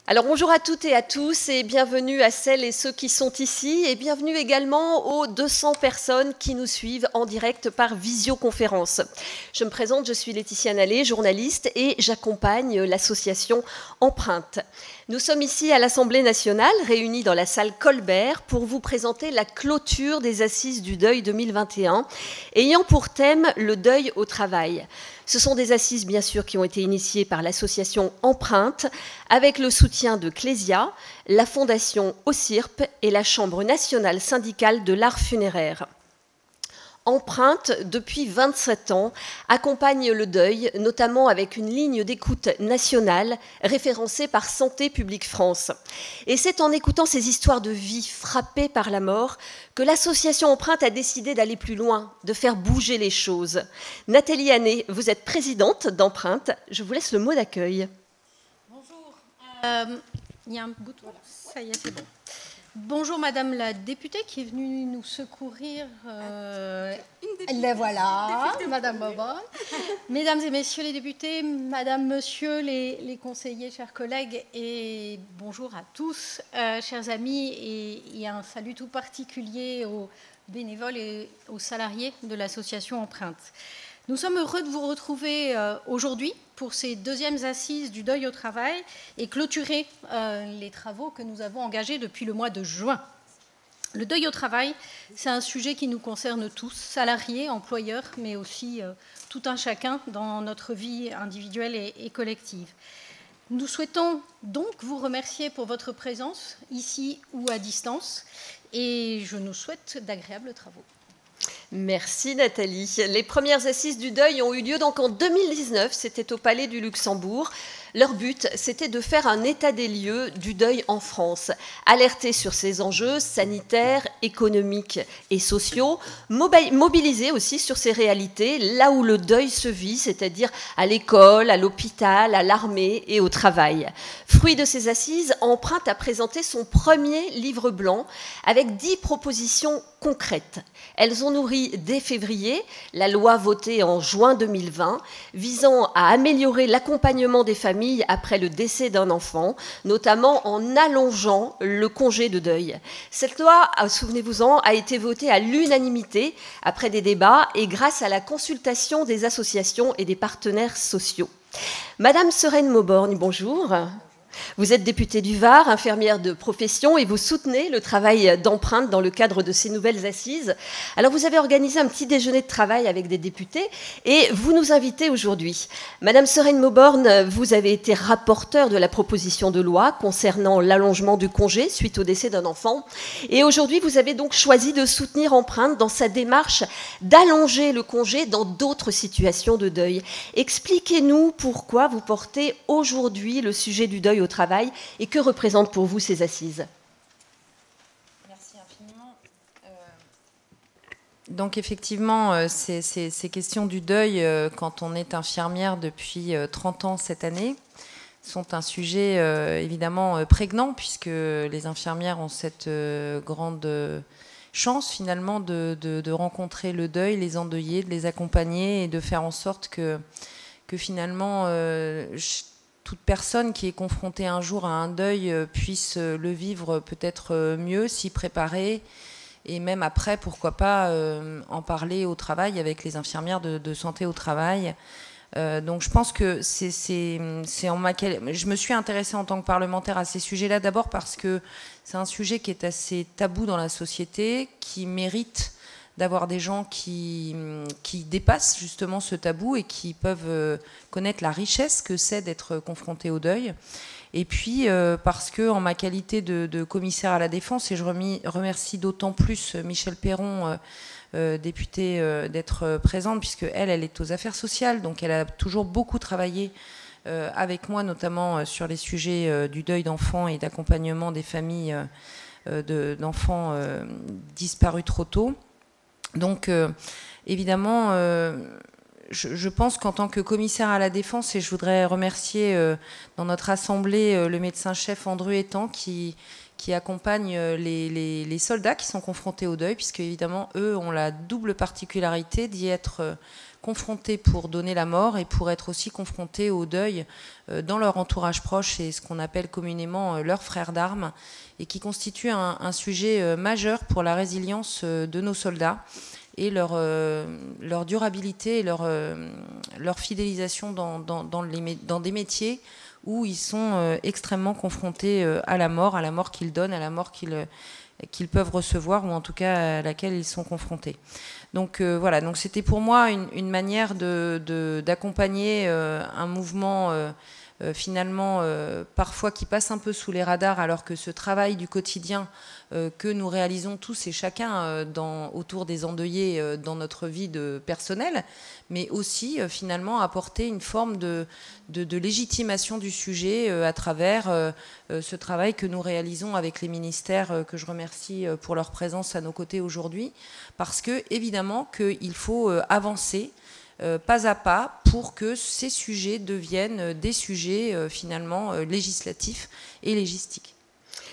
Alors bonjour à toutes et à tous et bienvenue à celles et ceux qui sont ici et bienvenue également aux 200 personnes qui nous suivent en direct par visioconférence. Je me présente, je suis Laetitia Nallet, journaliste et j'accompagne l'association Empreinte. Nous sommes ici à l'Assemblée nationale, réunis dans la salle Colbert pour vous présenter la clôture des Assises du deuil 2021, ayant pour thème le deuil au travail. Ce sont des assises, bien sûr, qui ont été initiées par l'association Empreinte, avec le soutien de Clésia, la Fondation OSIRP et la Chambre nationale syndicale de l'art funéraire. Empreinte, depuis 27 ans, accompagne le deuil, notamment avec une ligne d'écoute nationale référencée par Santé publique France. Et c'est en écoutant ces histoires de vie frappées par la mort que l'association Empreinte a décidé d'aller plus loin, de faire bouger les choses. Nathalie Hannet, vous êtes présidente d'Empreinte. Je vous laisse le mot d'accueil. Bonjour. Il y a un bouton. Ça y est, c'est bon. Bonjour Madame la députée qui est venue nous secourir. Les voilà, Madame Bobon. Mesdames et Messieurs les députés, Madame, Monsieur les conseillers, chers collègues, et bonjour à tous, chers amis, et un salut tout particulier aux bénévoles et aux salariés de l'association Empreinte. Nous sommes heureux de vous retrouver aujourd'hui pour ces deuxièmes assises du deuil au travail et clôturer les travaux que nous avons engagés depuis le mois de juin. Le deuil au travail, c'est un sujet qui nous concerne tous, salariés, employeurs, mais aussi tout un chacun dans notre vie individuelle et collective. Nous souhaitons donc vous remercier pour votre présence, ici ou à distance, et je nous souhaite d'agréables travaux. Merci Nathalie. Les premières assises du deuil ont eu lieu donc en 2019, c'était au Palais du Luxembourg. Leur but, c'était de faire un état des lieux du deuil en France, alerter sur ses enjeux sanitaires, économiques et sociaux, mobiliser aussi sur ses réalités, là où le deuil se vit, c'est-à-dire à l'école, à l'hôpital, à l'armée et au travail. Fruit de ces assises, Empreinte a présenté son premier livre blanc avec 10 propositions concrètes. Elles ont nourri dès février la loi votée en juin 2020 visant à améliorer l'accompagnement des familles après le décès d'un enfant, notamment en allongeant le congé de deuil. Cette loi, souvenez-vous-en, a été votée à l'unanimité après des débats et grâce à la consultation des associations et des partenaires sociaux. Madame Sereine Mauborgne, bonjour. Vous êtes députée du Var, infirmière de profession, et vous soutenez le travail d'Empreinte dans le cadre de ces nouvelles assises. Alors vous avez organisé un petit déjeuner de travail avec des députés et vous nous invitez aujourd'hui. Madame Sereine Mauborgne, vous avez été rapporteure de la proposition de loi concernant l'allongement du congé suite au décès d'un enfant. Et aujourd'hui, vous avez donc choisi de soutenir Empreinte dans sa démarche d'allonger le congé dans d'autres situations de deuil. Expliquez-nous pourquoi vous portez aujourd'hui le sujet du deuil au travail et que représentent pour vous ces assises? Merci infiniment. Donc effectivement, ces questions du deuil, quand on est infirmière depuis 30 ans cette année, sont un sujet évidemment prégnant puisque les infirmières ont cette grande chance finalement de rencontrer le deuil, les endeuillés, de les accompagner et de faire en sorte que finalement toute personne qui est confrontée un jour à un deuil puisse le vivre peut-être mieux, s'y préparer, et même après, pourquoi pas, en parler au travail avec les infirmières de santé au travail. Donc je pense que je me suis intéressée en tant que parlementaire à ces sujets-là, d'abord parce que c'est un sujet qui est assez tabou dans la société, qui mérite d'avoir des gens qui dépassent justement ce tabou et qui peuvent connaître la richesse que c'est d'être confronté au deuil. Et puis parce que en ma qualité de commissaire à la défense, et je remercie d'autant plus Michèle Perron, députée, d'être présente, puisque elle est aux affaires sociales, donc elle a toujours beaucoup travaillé avec moi, notamment sur les sujets du deuil d'enfants et d'accompagnement des familles d'enfants disparus trop tôt. Donc, évidemment, je pense qu'en tant que commissaire à la défense, et je voudrais remercier dans notre assemblée le médecin-chef Andrew Etan qui accompagne les soldats qui sont confrontés au deuil, puisque évidemment, eux ont la double particularité d'y être confrontés pour donner la mort et pour être aussi confrontés au deuil dans leur entourage proche et ce qu'on appelle communément leurs frères d'armes, et qui constitue un sujet majeur pour la résilience de nos soldats et leur durabilité et leur fidélisation dans des métiers où ils sont extrêmement confrontés à la mort qu'ils donnent, à la mort qu'ils peuvent recevoir, ou en tout cas à laquelle ils sont confrontés. Donc voilà, donc c'était pour moi une manière d'accompagner un mouvement finalement parfois qui passe un peu sous les radars, alors que ce travail du quotidien que nous réalisons tous et chacun autour des endeuillés dans notre vie personnelle, mais aussi finalement apporter une forme de légitimation du sujet à travers ce travail que nous réalisons avec les ministères, que je remercie pour leur présence à nos côtés aujourd'hui, parce que évidemment qu'il faut avancer pas à pas pour que ces sujets deviennent des sujets finalement législatifs et légistiques.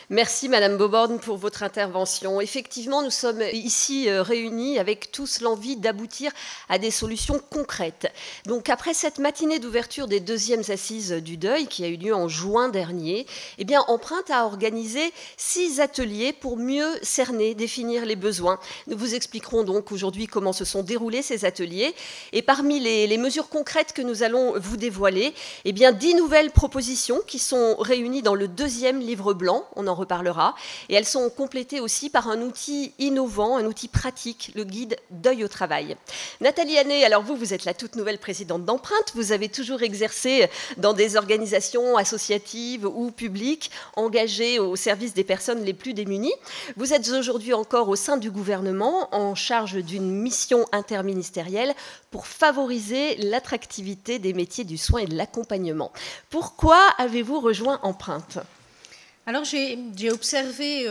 Merci Madame Boborn pour votre intervention. Effectivement, nous sommes ici réunis avec tous l'envie d'aboutir à des solutions concrètes. Donc après cette matinée d'ouverture des deuxièmes assises du deuil qui a eu lieu en juin dernier, eh bien, Empreinte a organisé 6 ateliers pour mieux cerner, définir les besoins. Nous vous expliquerons donc aujourd'hui comment se sont déroulés ces ateliers. Et parmi les mesures concrètes que nous allons vous dévoiler, eh bien, 10 nouvelles propositions qui sont réunies dans le 2e livre blanc. On en reparlera. Et elles sont complétées aussi par un outil innovant, un outil pratique, le guide Deuil au travail. Nathalie Hannet, alors vous êtes la toute nouvelle présidente d'Empreinte. Vous avez toujours exercé dans des organisations associatives ou publiques engagées au service des personnes les plus démunies. Vous êtes aujourd'hui encore au sein du gouvernement en charge d'une mission interministérielle pour favoriser l'attractivité des métiers du soin et de l'accompagnement. Pourquoi avez-vous rejoint Empreinte ? Alors j'ai observé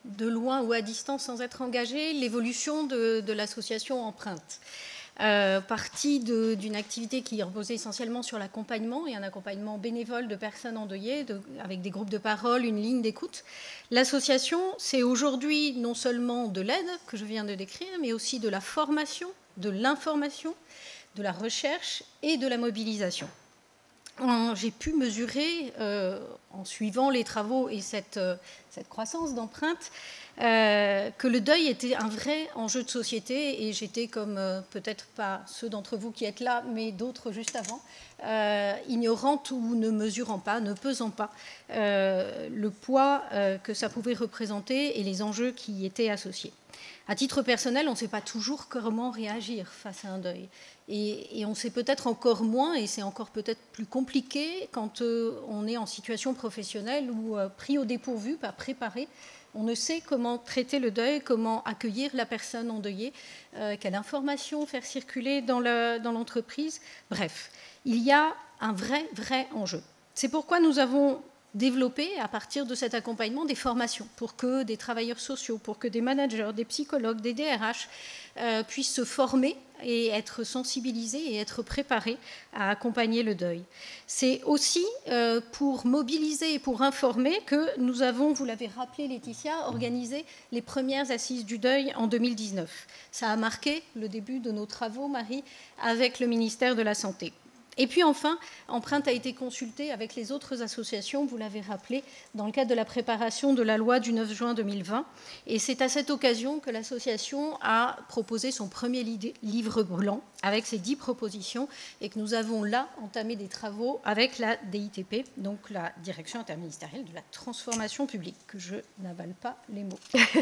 de loin ou à distance, sans être engagée, l'évolution de l'association Empreinte. Partie d'une activité qui reposait essentiellement sur l'accompagnement et un accompagnement bénévole de personnes endeuillées, avec des groupes de parole, une ligne d'écoute. L'association, c'est aujourd'hui non seulement de l'aide que je viens de décrire, mais aussi de la formation, de l'information, de la recherche et de la mobilisation. J'ai pu mesurer, en suivant les travaux et cette croissance d'Empreinte, que le deuil était un vrai enjeu de société, et j'étais, comme peut-être pas ceux d'entre vous qui êtes là, mais d'autres juste avant, ignorante ou ne mesurant pas, ne pesant pas le poids que ça pouvait représenter et les enjeux qui y étaient associés. À titre personnel, on ne sait pas toujours comment réagir face à un deuil. Et on sait peut-être encore moins, et c'est encore peut-être plus compliqué quand on est en situation professionnelle ou pris au dépourvu, pas préparé. On ne sait comment traiter le deuil, comment accueillir la personne endeuillée, quelle information faire circuler dans l'entreprise. Bref, il y a un vrai enjeu. C'est pourquoi nous avons développer à partir de cet accompagnement des formations pour que des travailleurs sociaux, pour que des managers, des psychologues, des DRH puissent se former et être sensibilisés et être préparés à accompagner le deuil. C'est aussi pour mobiliser et pour informer que nous avons, vous l'avez rappelé Laetitia, organisé les premières assises du deuil en 2019. Ça a marqué le début de nos travaux, Marie, avec le ministère de la Santé. Et puis enfin, Empreinte a été consultée avec les autres associations, vous l'avez rappelé, dans le cadre de la préparation de la loi du 9 juin 2020. Et c'est à cette occasion que l'association a proposé son premier livre blanc avec ses 10 propositions, et que nous avons là entamé des travaux avec la DITP, donc la Direction interministérielle de la transformation publique, que je n'avale pas les mots.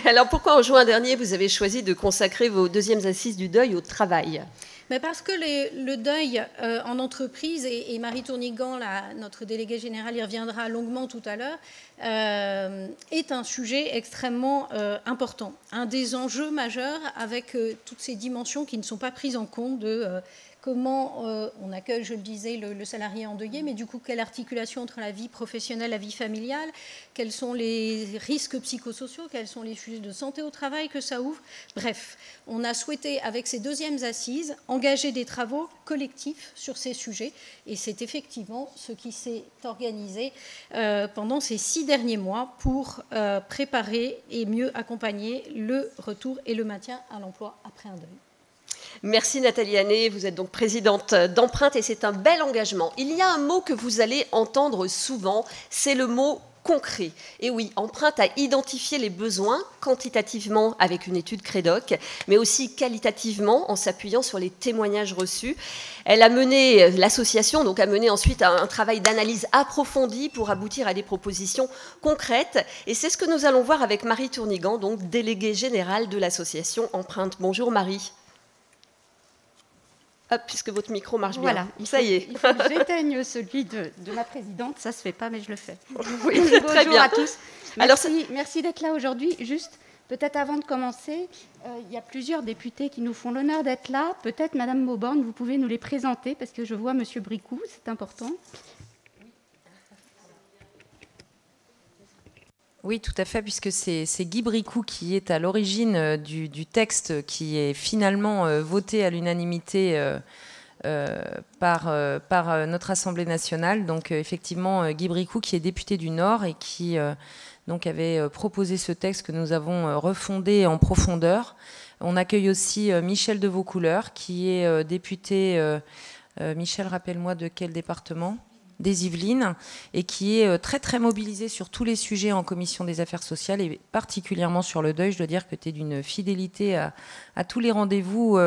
Alors pourquoi en juin dernier vous avez choisi de consacrer vos deuxièmes assises du deuil au travail ? Mais parce que le deuil en entreprise, et Marie Tournigan, notre déléguée générale, y reviendra longuement tout à l'heure, est un sujet extrêmement important. Un des enjeux majeurs avec toutes ces dimensions qui ne sont pas prises en compte de comment on accueille, je le disais, le salarié endeuillé, mais du coup, quelle articulation entre la vie professionnelle, la vie familiale, quels sont les risques psychosociaux, quels sont les sujets de santé au travail que ça ouvre. Bref, on a souhaité, avec ces deuxièmes assises, engager des travaux collectifs sur ces sujets, et c'est effectivement ce qui s'est organisé pendant ces 6 derniers mois pour préparer et mieux accompagner le retour et le maintien à l'emploi après un deuil. Merci Nathalie Hannet, vous êtes donc présidente d'Empreinte et c'est un bel engagement. Il y a un mot que vous allez entendre souvent, c'est le mot concret. Et oui, Empreinte a identifié les besoins quantitativement avec une étude Crédoc, mais aussi qualitativement en s'appuyant sur les témoignages reçus. Elle a mené, l'association donc a mené ensuite un travail d'analyse approfondi pour aboutir à des propositions concrètes. Et c'est ce que nous allons voir avec Marie Tournigan, donc déléguée générale de l'association Empreinte. Bonjour Marie. Hop, puisque votre micro marche bien. Voilà, ça y est. Il faut que j'éteigne celui de ma présidente. Ça ne se fait pas, mais je le fais. Oui, très bien. Bonjour à tous. Merci d'être là aujourd'hui. Juste, peut-être avant de commencer, il y a plusieurs députés qui nous font l'honneur d'être là. Peut-être, Madame Mauborgne, vous pouvez nous les présenter, parce que je vois Monsieur Bricou, c'est important. Oui, tout à fait, puisque c'est Guy Bricou qui est à l'origine du texte qui est finalement voté à l'unanimité par notre Assemblée nationale. Donc effectivement, Guy Bricou qui est député du Nord et qui donc avait proposé ce texte que nous avons refondé en profondeur. On accueille aussi Michel de Vaucouleurs qui est député, Michel, rappelle-moi de quel département ? Des Yvelines, et qui est très très mobilisé sur tous les sujets en commission des affaires sociales et particulièrement sur le deuil. Je dois dire que tu es d'une fidélité à tous les rendez-vous,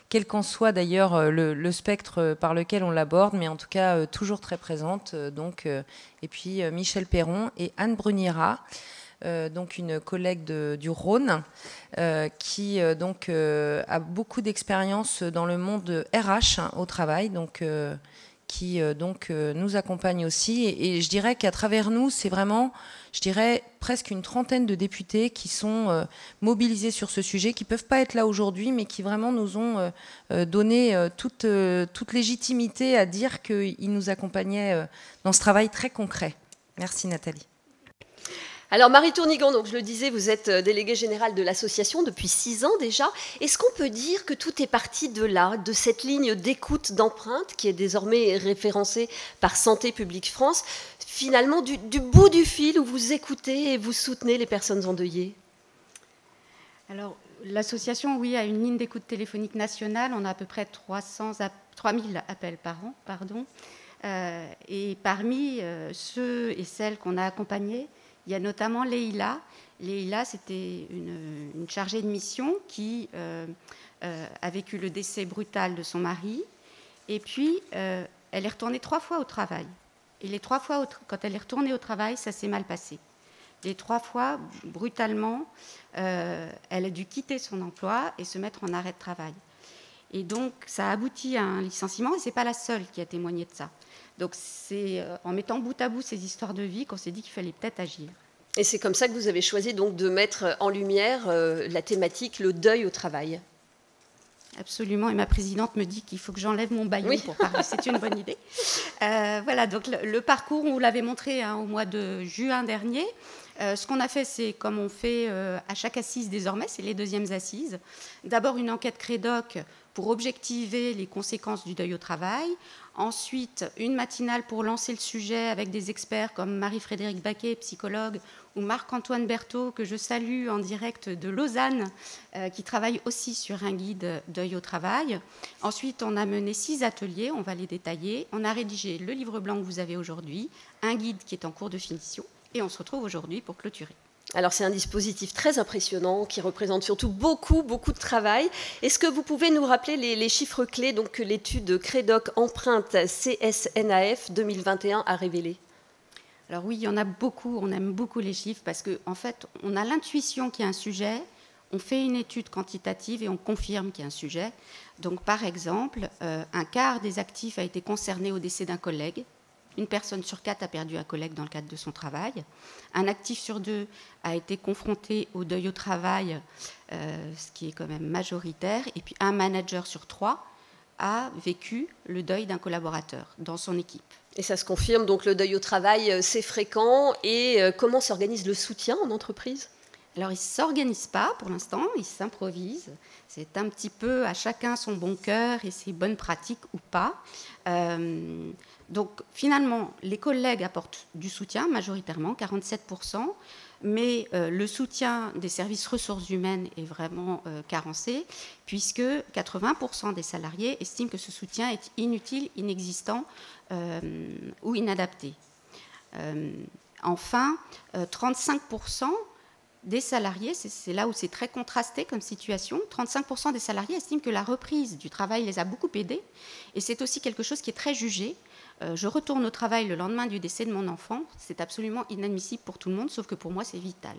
quel qu'en soit d'ailleurs le spectre par lequel on l'aborde, mais en tout cas toujours très présente. Et puis Michel Perron et Anne Bruniera, donc une collègue du Rhône, qui a beaucoup d'expérience dans le monde RH au travail, qui nous accompagne aussi. Et je dirais qu'à travers nous, c'est vraiment, je dirais, presque une trentaine de députés qui sont mobilisés sur ce sujet, qui ne peuvent pas être là aujourd'hui, mais qui vraiment nous ont donné toute légitimité à dire qu'ils nous accompagnaient dans ce travail très concret. Merci Nathalie. Alors Marie Tournigan, donc je le disais, vous êtes déléguée générale de l'association depuis 6 ans déjà. Est-ce qu'on peut dire que tout est parti de là, de cette ligne d'écoute d'Empreinte qui est désormais référencée par Santé publique France, finalement du bout du fil où vous écoutez et vous soutenez les personnes endeuillées? Alors l'association, oui, a une ligne d'écoute téléphonique nationale. On a à peu près 3000 appels par an, pardon. Et parmi ceux et celles qu'on a accompagnés, il y a notamment Leïla. Leïla, c'était une chargée de mission qui a vécu le décès brutal de son mari. Et puis, elle est retournée 3 fois au travail. Et les 3 fois, quand elle est retournée au travail, ça s'est mal passé. Les 3 fois, brutalement, elle a dû quitter son emploi et se mettre en arrêt de travail. Et donc, ça a abouti à un licenciement, et ce n'est pas la seule qui a témoigné de ça. Donc, c'est en mettant bout à bout ces histoires de vie qu'on s'est dit qu'il fallait peut-être agir. Et c'est comme ça que vous avez choisi donc de mettre en lumière la thématique, le deuil au travail. Absolument, et ma présidente me dit qu'il faut que j'enlève mon bâillon pour parler. C'est une bonne idée. Voilà, donc le parcours, on vous l'avait montré au mois de juin dernier. Ce qu'on a fait, c'est comme on fait à chaque assise désormais, c'est les 2e assises. D'abord une enquête Crédoc pour objectiver les conséquences du deuil au travail. Ensuite, une matinale pour lancer le sujet avec des experts comme Marie-Frédérique Baquet, psychologue, ou Marc-Antoine Berthaud, que je salue en direct de Lausanne, qui travaille aussi sur un guide deuil au travail. Ensuite, on a mené 6 ateliers, on va les détailler. On a rédigé le livre blanc que vous avez aujourd'hui, un guide qui est en cours de finition, et on se retrouve aujourd'hui pour clôturer. Alors c'est un dispositif très impressionnant qui représente surtout beaucoup de travail. Est-ce que vous pouvez nous rappeler les chiffres clés donc, que l'étude Crédoc Empreinte CSNAF 2021 a révélé? Alors oui, il y en a beaucoup, on aime beaucoup les chiffres parce qu'en fait, on a l'intuition qu'il y a un sujet, on fait une étude quantitative et on confirme qu'il y a un sujet. Donc par exemple, un quart des actifs a été concerné au décès d'un collègue. Une personne sur 4 a perdu un collègue dans le cadre de son travail. Un actif sur 2 a été confronté au deuil au travail, ce qui est quand même majoritaire. Et puis un manager sur 3 a vécu le deuil d'un collaborateur dans son équipe. Et ça se confirme, donc le deuil au travail, c'est fréquent. Et comment s'organise le soutien en entreprise? Alors, il ne s'organise pas pour l'instant, il s'improvise. C'est un petit peu à chacun son bon cœur et ses bonnes pratiques ou pas. Donc finalement, les collègues apportent du soutien majoritairement, 47%, mais le soutien des services ressources humaines est vraiment carencé, puisque 80% des salariés estiment que ce soutien est inutile, inexistant ou inadapté. Enfin, 35% des salariés, c'est là où c'est très contrasté comme situation, 35% des salariés estiment que la reprise du travail les a beaucoup aidés, et c'est aussi quelque chose qui est très jugé. Je retourne au travail le lendemain du décès de mon enfant, c'est absolument inadmissible pour tout le monde, sauf que pour moi c'est vital.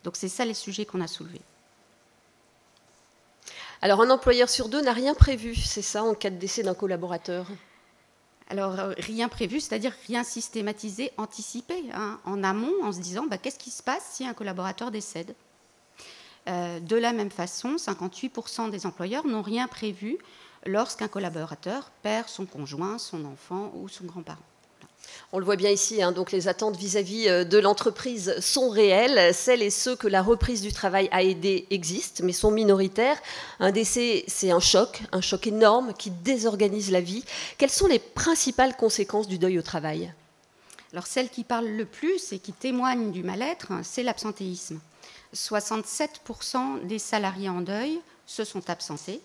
Donc c'est ça les sujets qu'on a soulevés. Alors un employeur sur 2 n'a rien prévu, c'est ça, en cas de décès d'un collaborateur? Alors rien prévu, c'est-à-dire rien systématisé, anticipé, hein, en amont, en se disant qu'est-ce qui se passe si un collaborateur décède. De la même façon, 58% des employeurs n'ont rien prévu lorsqu'un collaborateur perd son conjoint, son enfant ou son grand-parent. On le voit bien ici, hein, donc les attentes vis-à-vis de l'entreprise sont réelles. Celles et ceux que la reprise du travail a aidés existent, mais sont minoritaires. Un décès, c'est un choc énorme qui désorganise la vie. Quelles sont les principales conséquences du deuil au travail? Alors celle qui parle le plus et qui témoigne du mal-être, c'est l'absentéisme. 67% des salariés en deuil se sont absentés.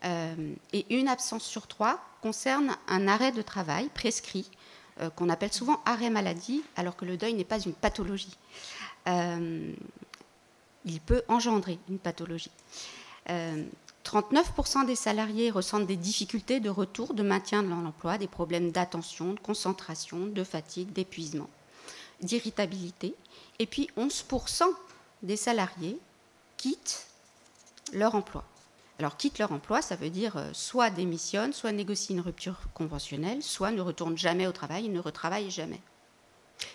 Et une absence sur 3 concerne un arrêt de travail prescrit, qu'on appelle souvent arrêt maladie, alors que le deuil n'est pas une pathologie. Il peut engendrer une pathologie. 39% des salariés ressentent des difficultés de retour, de maintien dans l'emploi, des problèmes d'attention, de concentration, de fatigue, d'épuisement, d'irritabilité. Et puis 11% des salariés quittent leur emploi. Alors, quitte leur emploi, ça veut dire soit démissionne, soit négocie une rupture conventionnelle, soit ne retourne jamais au travail, ne retravaille jamais.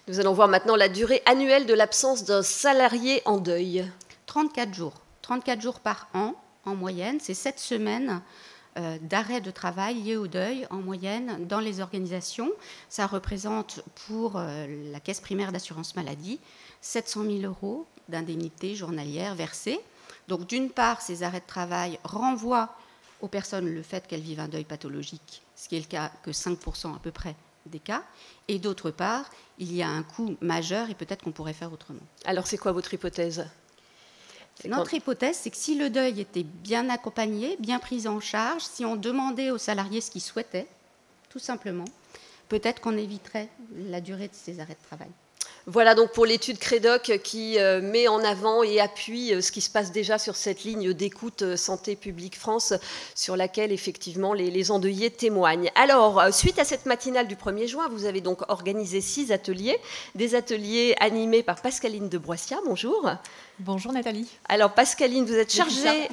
Nous allons voir maintenant la durée annuelle de l'absence d'un salarié en deuil. 34 jours. 34 jours par an, en moyenne. C'est 7 semaines d'arrêt de travail liés au deuil, en moyenne, dans les organisations. Ça représente pour la caisse primaire d'assurance maladie 700 000 € d'indemnités journalières versées. Donc, d'une part, ces arrêts de travail renvoient aux personnes le fait qu'elles vivent un deuil pathologique, ce qui est le cas que 5% à peu près des cas. Et d'autre part, il y a un coût majeur et peut-être qu'on pourrait faire autrement. Alors, c'est quoi votre hypothèse? Notre hypothèse, c'est que si le deuil était bien accompagné, bien pris en charge, si on demandait aux salariés ce qu'ils souhaitaient, tout simplement, peut-être qu'on éviterait la durée de ces arrêts de travail. Voilà donc pour l'étude Credoc qui met en avant et appuie ce qui se passe déjà sur cette ligne d'écoute Santé publique France sur laquelle effectivement les endeuillés témoignent. Alors, suite à cette matinale du 1er juin, vous avez donc organisé 6 ateliers, des ateliers animés par Pascaline de Broissia. Bonjour. Bonjour Nathalie. Alors Pascaline, vous êtes chargée...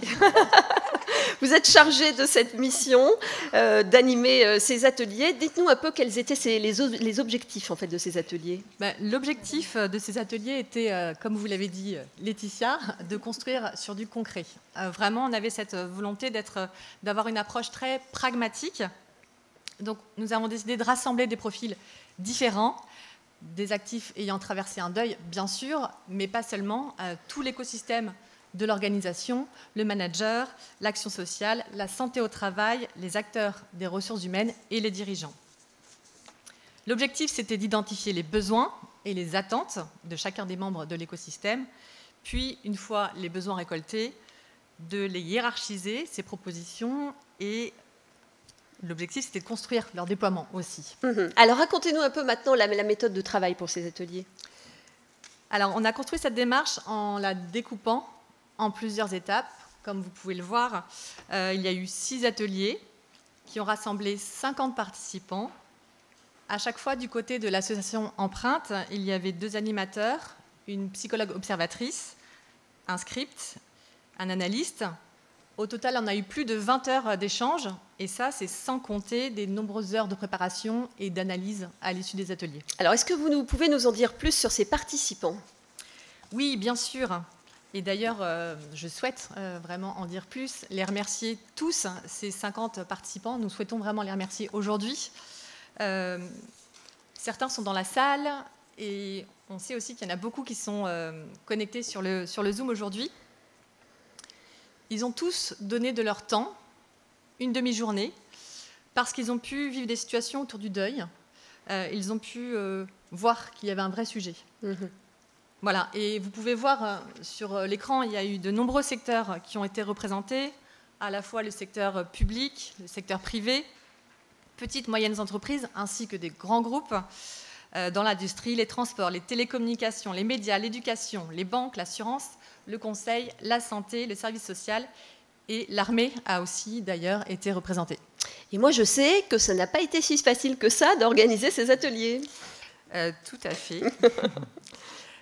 Vous êtes chargée de cette mission d'animer ces ateliers. Dites-nous un peu quels étaient les objectifs en fait, de ces ateliers. L'objectif de ces ateliers était, comme vous l'avez dit Laetitia, de construire sur du concret. Vraiment, on avait cette volonté d'avoir une approche très pragmatique. Donc, nous avons décidé de rassembler des profils différents, des actifs ayant traversé un deuil, bien sûr, mais pas seulement, tout l'écosystème de l'organisation, le manager, l'action sociale, la santé au travail, les acteurs des ressources humaines et les dirigeants. L'objectif, c'était d'identifier les besoins et les attentes de chacun des membres de l'écosystème, puis, une fois les besoins récoltés, de les hiérarchiser, ces propositions, et l'objectif, c'était de construire leur déploiement aussi. Alors, racontez-nous un peu maintenant la méthode de travail pour ces ateliers. Alors, on a construit cette démarche en la découpant en plusieurs étapes. Comme vous pouvez le voir, il y a eu 6 ateliers qui ont rassemblé 50 participants. À chaque fois, du côté de l'association Empreinte, il y avait 2 animateurs, une psychologue observatrice, un script, un analyste. Au total, on a eu plus de 20 heures d'échange, et ça, c'est sans compter des nombreuses heures de préparation et d'analyse à l'issue des ateliers. Alors, est-ce que vous pouvez nous en dire plus sur ces participants? Oui, bien sûr. Et d'ailleurs, je souhaite vraiment en dire plus, les remercier tous, ces 50 participants. Nous souhaitons vraiment les remercier aujourd'hui. Certains sont dans la salle et on sait aussi qu'il y en a beaucoup qui sont connectés sur le Zoom aujourd'hui. Ils ont tous donné de leur temps, une demi-journée, parce qu'ils ont pu vivre des situations autour du deuil ils ont pu voir qu'il y avait un vrai sujet. Voilà, et vous pouvez voir sur l'écran, il y a eu de nombreux secteurs qui ont été représentés, à la fois le secteur public, le secteur privé, petites, moyennes entreprises, ainsi que des grands groupes dans l'industrie, les transports, les télécommunications, les médias, l'éducation, les banques, l'assurance, le conseil, la santé, le service social, et l'armée a aussi d'ailleurs été représentée. Et moi, je sais que ça n'a pas été si facile que ça d'organiser ces ateliers. Tout à fait.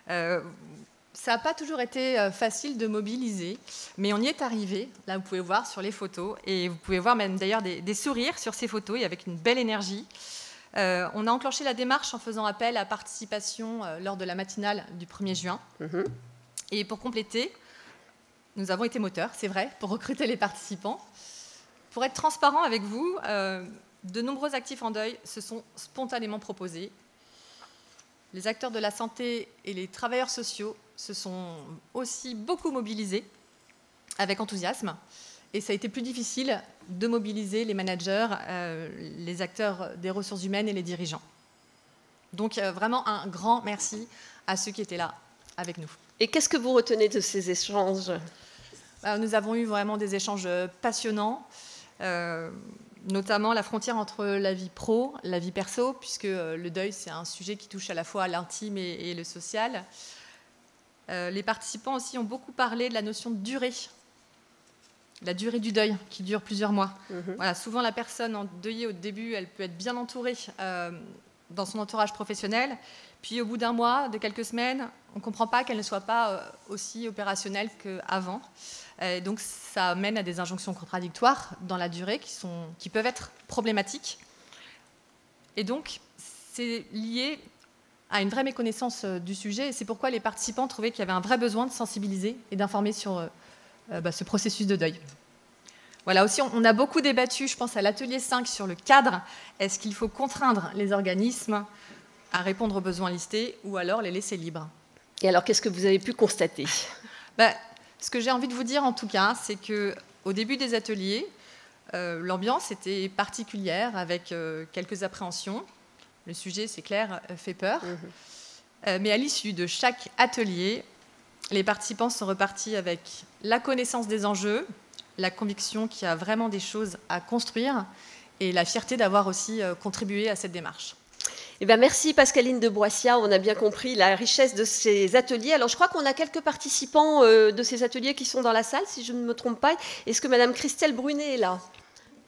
Ça n'a pas toujours été facile de mobiliser, mais on y est arrivé. Là, vous pouvez voir sur les photos, et vous pouvez voir même d'ailleurs des sourires sur ces photos, et avec une belle énergie. On a enclenché la démarche en faisant appel à participation lors de la matinale du 1er juin. Et pour compléter, nous avons été moteurs, c'est vrai, pour recruter les participants. Pour être transparent avec vous, de nombreux actifs en deuil se sont spontanément proposés. Les acteurs de la santé et les travailleurs sociaux se sont aussi beaucoup mobilisés avec enthousiasme. Et ça a été plus difficile de mobiliser les managers, les acteurs des ressources humaines et les dirigeants. Donc vraiment un grand merci à ceux qui étaient là avec nous. Et qu'est-ce que vous retenez de ces échanges ? Nous avons eu vraiment des échanges passionnants, notamment la frontière entre la vie pro, la vie perso, puisque le deuil, c'est un sujet qui touche à la fois l'intime et le social. Les participants aussi ont beaucoup parlé de la notion de durée, la durée du deuil, qui dure plusieurs mois. Voilà, souvent, la personne endeuillée, au début, elle peut être bien entourée dans son entourage professionnel. Puis, au bout d'un mois, de quelques semaines, on ne comprend pas qu'elle ne soit pas aussi opérationnelle qu'avant. Donc, ça mène à des injonctions contradictoires dans la durée qui peuvent être problématiques. Et donc, c'est lié à une vraie méconnaissance du sujet. Et c'est pourquoi les participants trouvaient qu'il y avait un vrai besoin de sensibiliser et d'informer sur ce processus de deuil. Voilà, aussi, on a beaucoup débattu, je pense à l'atelier 5, sur le cadre. Est-ce qu'il faut contraindre les organismes à répondre aux besoins listés ou alors les laisser libres? Et alors, qu'est-ce que vous avez pu constater? Ce que j'ai envie de vous dire, en tout cas, c'est qu'au début des ateliers, l'ambiance était particulière, avec quelques appréhensions. Le sujet, c'est clair, fait peur. Mais à l'issue de chaque atelier, les participants sont repartis avec la connaissance des enjeux, la conviction qu'il y a vraiment des choses à construire et la fierté d'avoir aussi contribué à cette démarche. Eh bien, merci Pascaline de Boissia, on a bien compris la richesse de ces ateliers. Alors je crois qu'on a quelques participants de ces ateliers qui sont dans la salle, si je ne me trompe pas. Est-ce que Madame Christelle Brunet est là?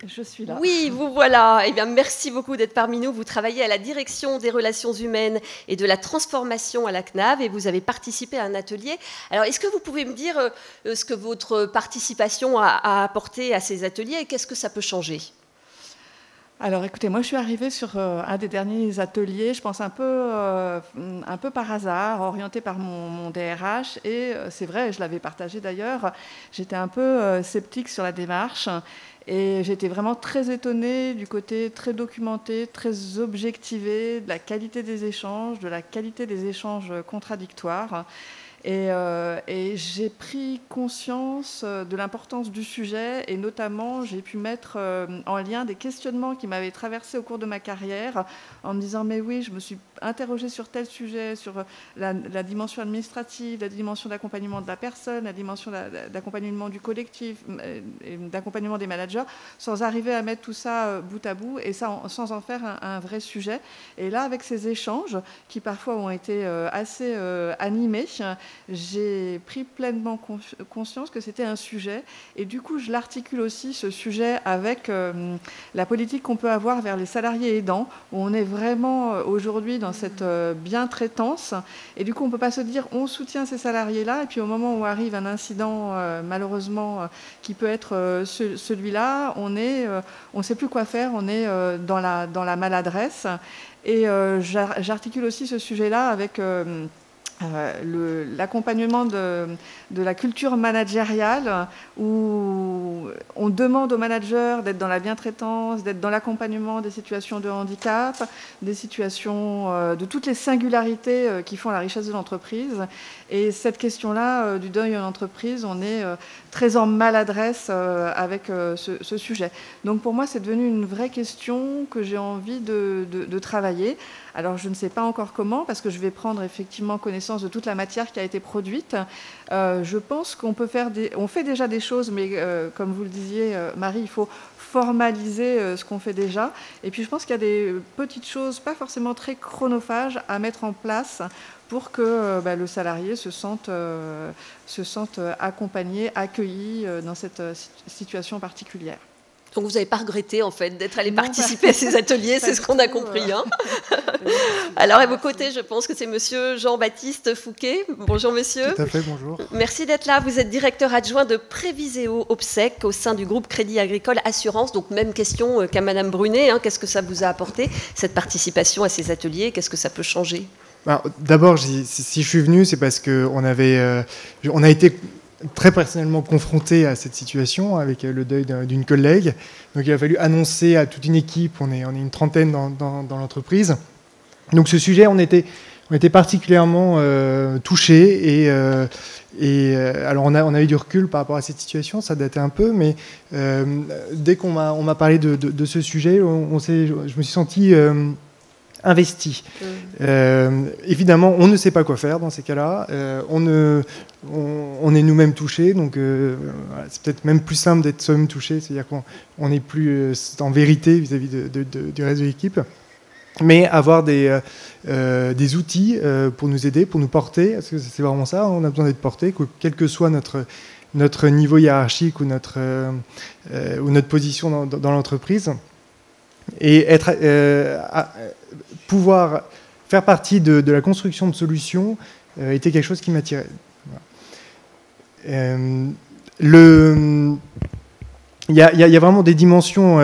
Je suis là. Oui, vous voilà. Eh bien, merci beaucoup d'être parmi nous. Vous travaillez à la direction des relations humaines et de la transformation à la CNAV et vous avez participé à un atelier. Alors, est-ce que vous pouvez me dire ce que votre participation a apporté à ces ateliers et qu'est-ce que ça peut changer ? Alors écoutez, moi je suis arrivée sur un des derniers ateliers, je pense un peu par hasard, orientée par mon DRH, et c'est vrai, je l'avais partagé d'ailleurs, j'étais un peu sceptique sur la démarche, et j'étais vraiment très étonnée du côté très documenté, très objectivé, de la qualité des échanges contradictoires. Et j'ai pris conscience de l'importance du sujet et notamment j'ai pu mettre en lien des questionnements qui m'avaient traversé au cours de ma carrière en me disant mais oui, je me suis interrogée sur tel sujet, sur la dimension administrative, la dimension d'accompagnement de la personne, la dimension d'accompagnement du collectif, d'accompagnement des managers, sans arriver à mettre tout ça bout à bout et ça, sans en faire un vrai sujet. Et là, avec ces échanges qui parfois ont été assez animés, j'ai pris pleinement conscience que c'était un sujet et du coup je l'articule aussi ce sujet avec la politique qu'on peut avoir vers les salariés aidants où on est vraiment aujourd'hui dans cette bientraitance et du coup on ne peut pas se dire on soutient ces salariés-là et puis au moment où arrive un incident malheureusement qui peut être celui-là, on ne sait plus quoi faire, on est dans la maladresse et j'articule aussi ce sujet-là avec l'accompagnement de la culture managériale, où on demande aux managers d'être dans la bientraitance, d'être dans l'accompagnement des situations de handicap, des situations de toutes les singularités qui font la richesse de l'entreprise. Et cette question-là du deuil en entreprise, on est très en maladresse avec ce sujet. Donc pour moi, c'est devenu une vraie question que j'ai envie de travailler. Alors je ne sais pas encore comment, parce que je vais prendre effectivement connaissance de toute la matière qui a été produite. Je pense qu'on peut faire on fait déjà des choses, mais comme vous le disiez, Marie, il faut formaliser ce qu'on fait déjà. Et puis je pense qu'il y a des petites choses, pas forcément très chronophages, à mettre en place pour que le salarié se sente accompagné, accueilli dans cette situation particulière. Donc vous n'avez pas regretté en fait d'être allé participer à ces ateliers, c'est ce qu'on a compris. Hein. Alors à vos côtés, je pense que c'est monsieur Jean-Baptiste Fouquet. Bonjour monsieur. Tout à fait, bonjour. Merci d'être là. Vous êtes directeur adjoint de Préviséo Obsèques au sein du groupe Crédit Agricole Assurance. Donc même question qu'à madame Brunet, hein. Qu'est-ce que ça vous a apporté cette participation à ces ateliers? Qu'est-ce que ça peut changer? D'abord, si je suis venu, c'est parce qu'on on a été très personnellement confronté à cette situation avec le deuil d'une collègue. Donc il a fallu annoncer à toute une équipe, on est une trentaine dans l'entreprise. Donc ce sujet, on était particulièrement touchés et alors on a eu du recul par rapport à cette situation, ça datait un peu, mais dès qu'on m'a parlé de ce sujet, je me suis senti investi. Évidemment, on ne sait pas quoi faire dans ces cas-là. On est nous-mêmes touchés, donc c'est peut-être même plus simple d'être soi-même touché, c'est-à-dire qu'on n'est plus en vérité vis-à-vis du reste de l'équipe. Mais avoir des outils pour nous aider, pour nous porter, parce que c'est vraiment ça, on a besoin d'être porté, quel que soit notre niveau hiérarchique ou notre position dans l'entreprise. Et pouvoir faire partie de la construction de solutions était quelque chose qui m'attirait. Il y a vraiment des dimensions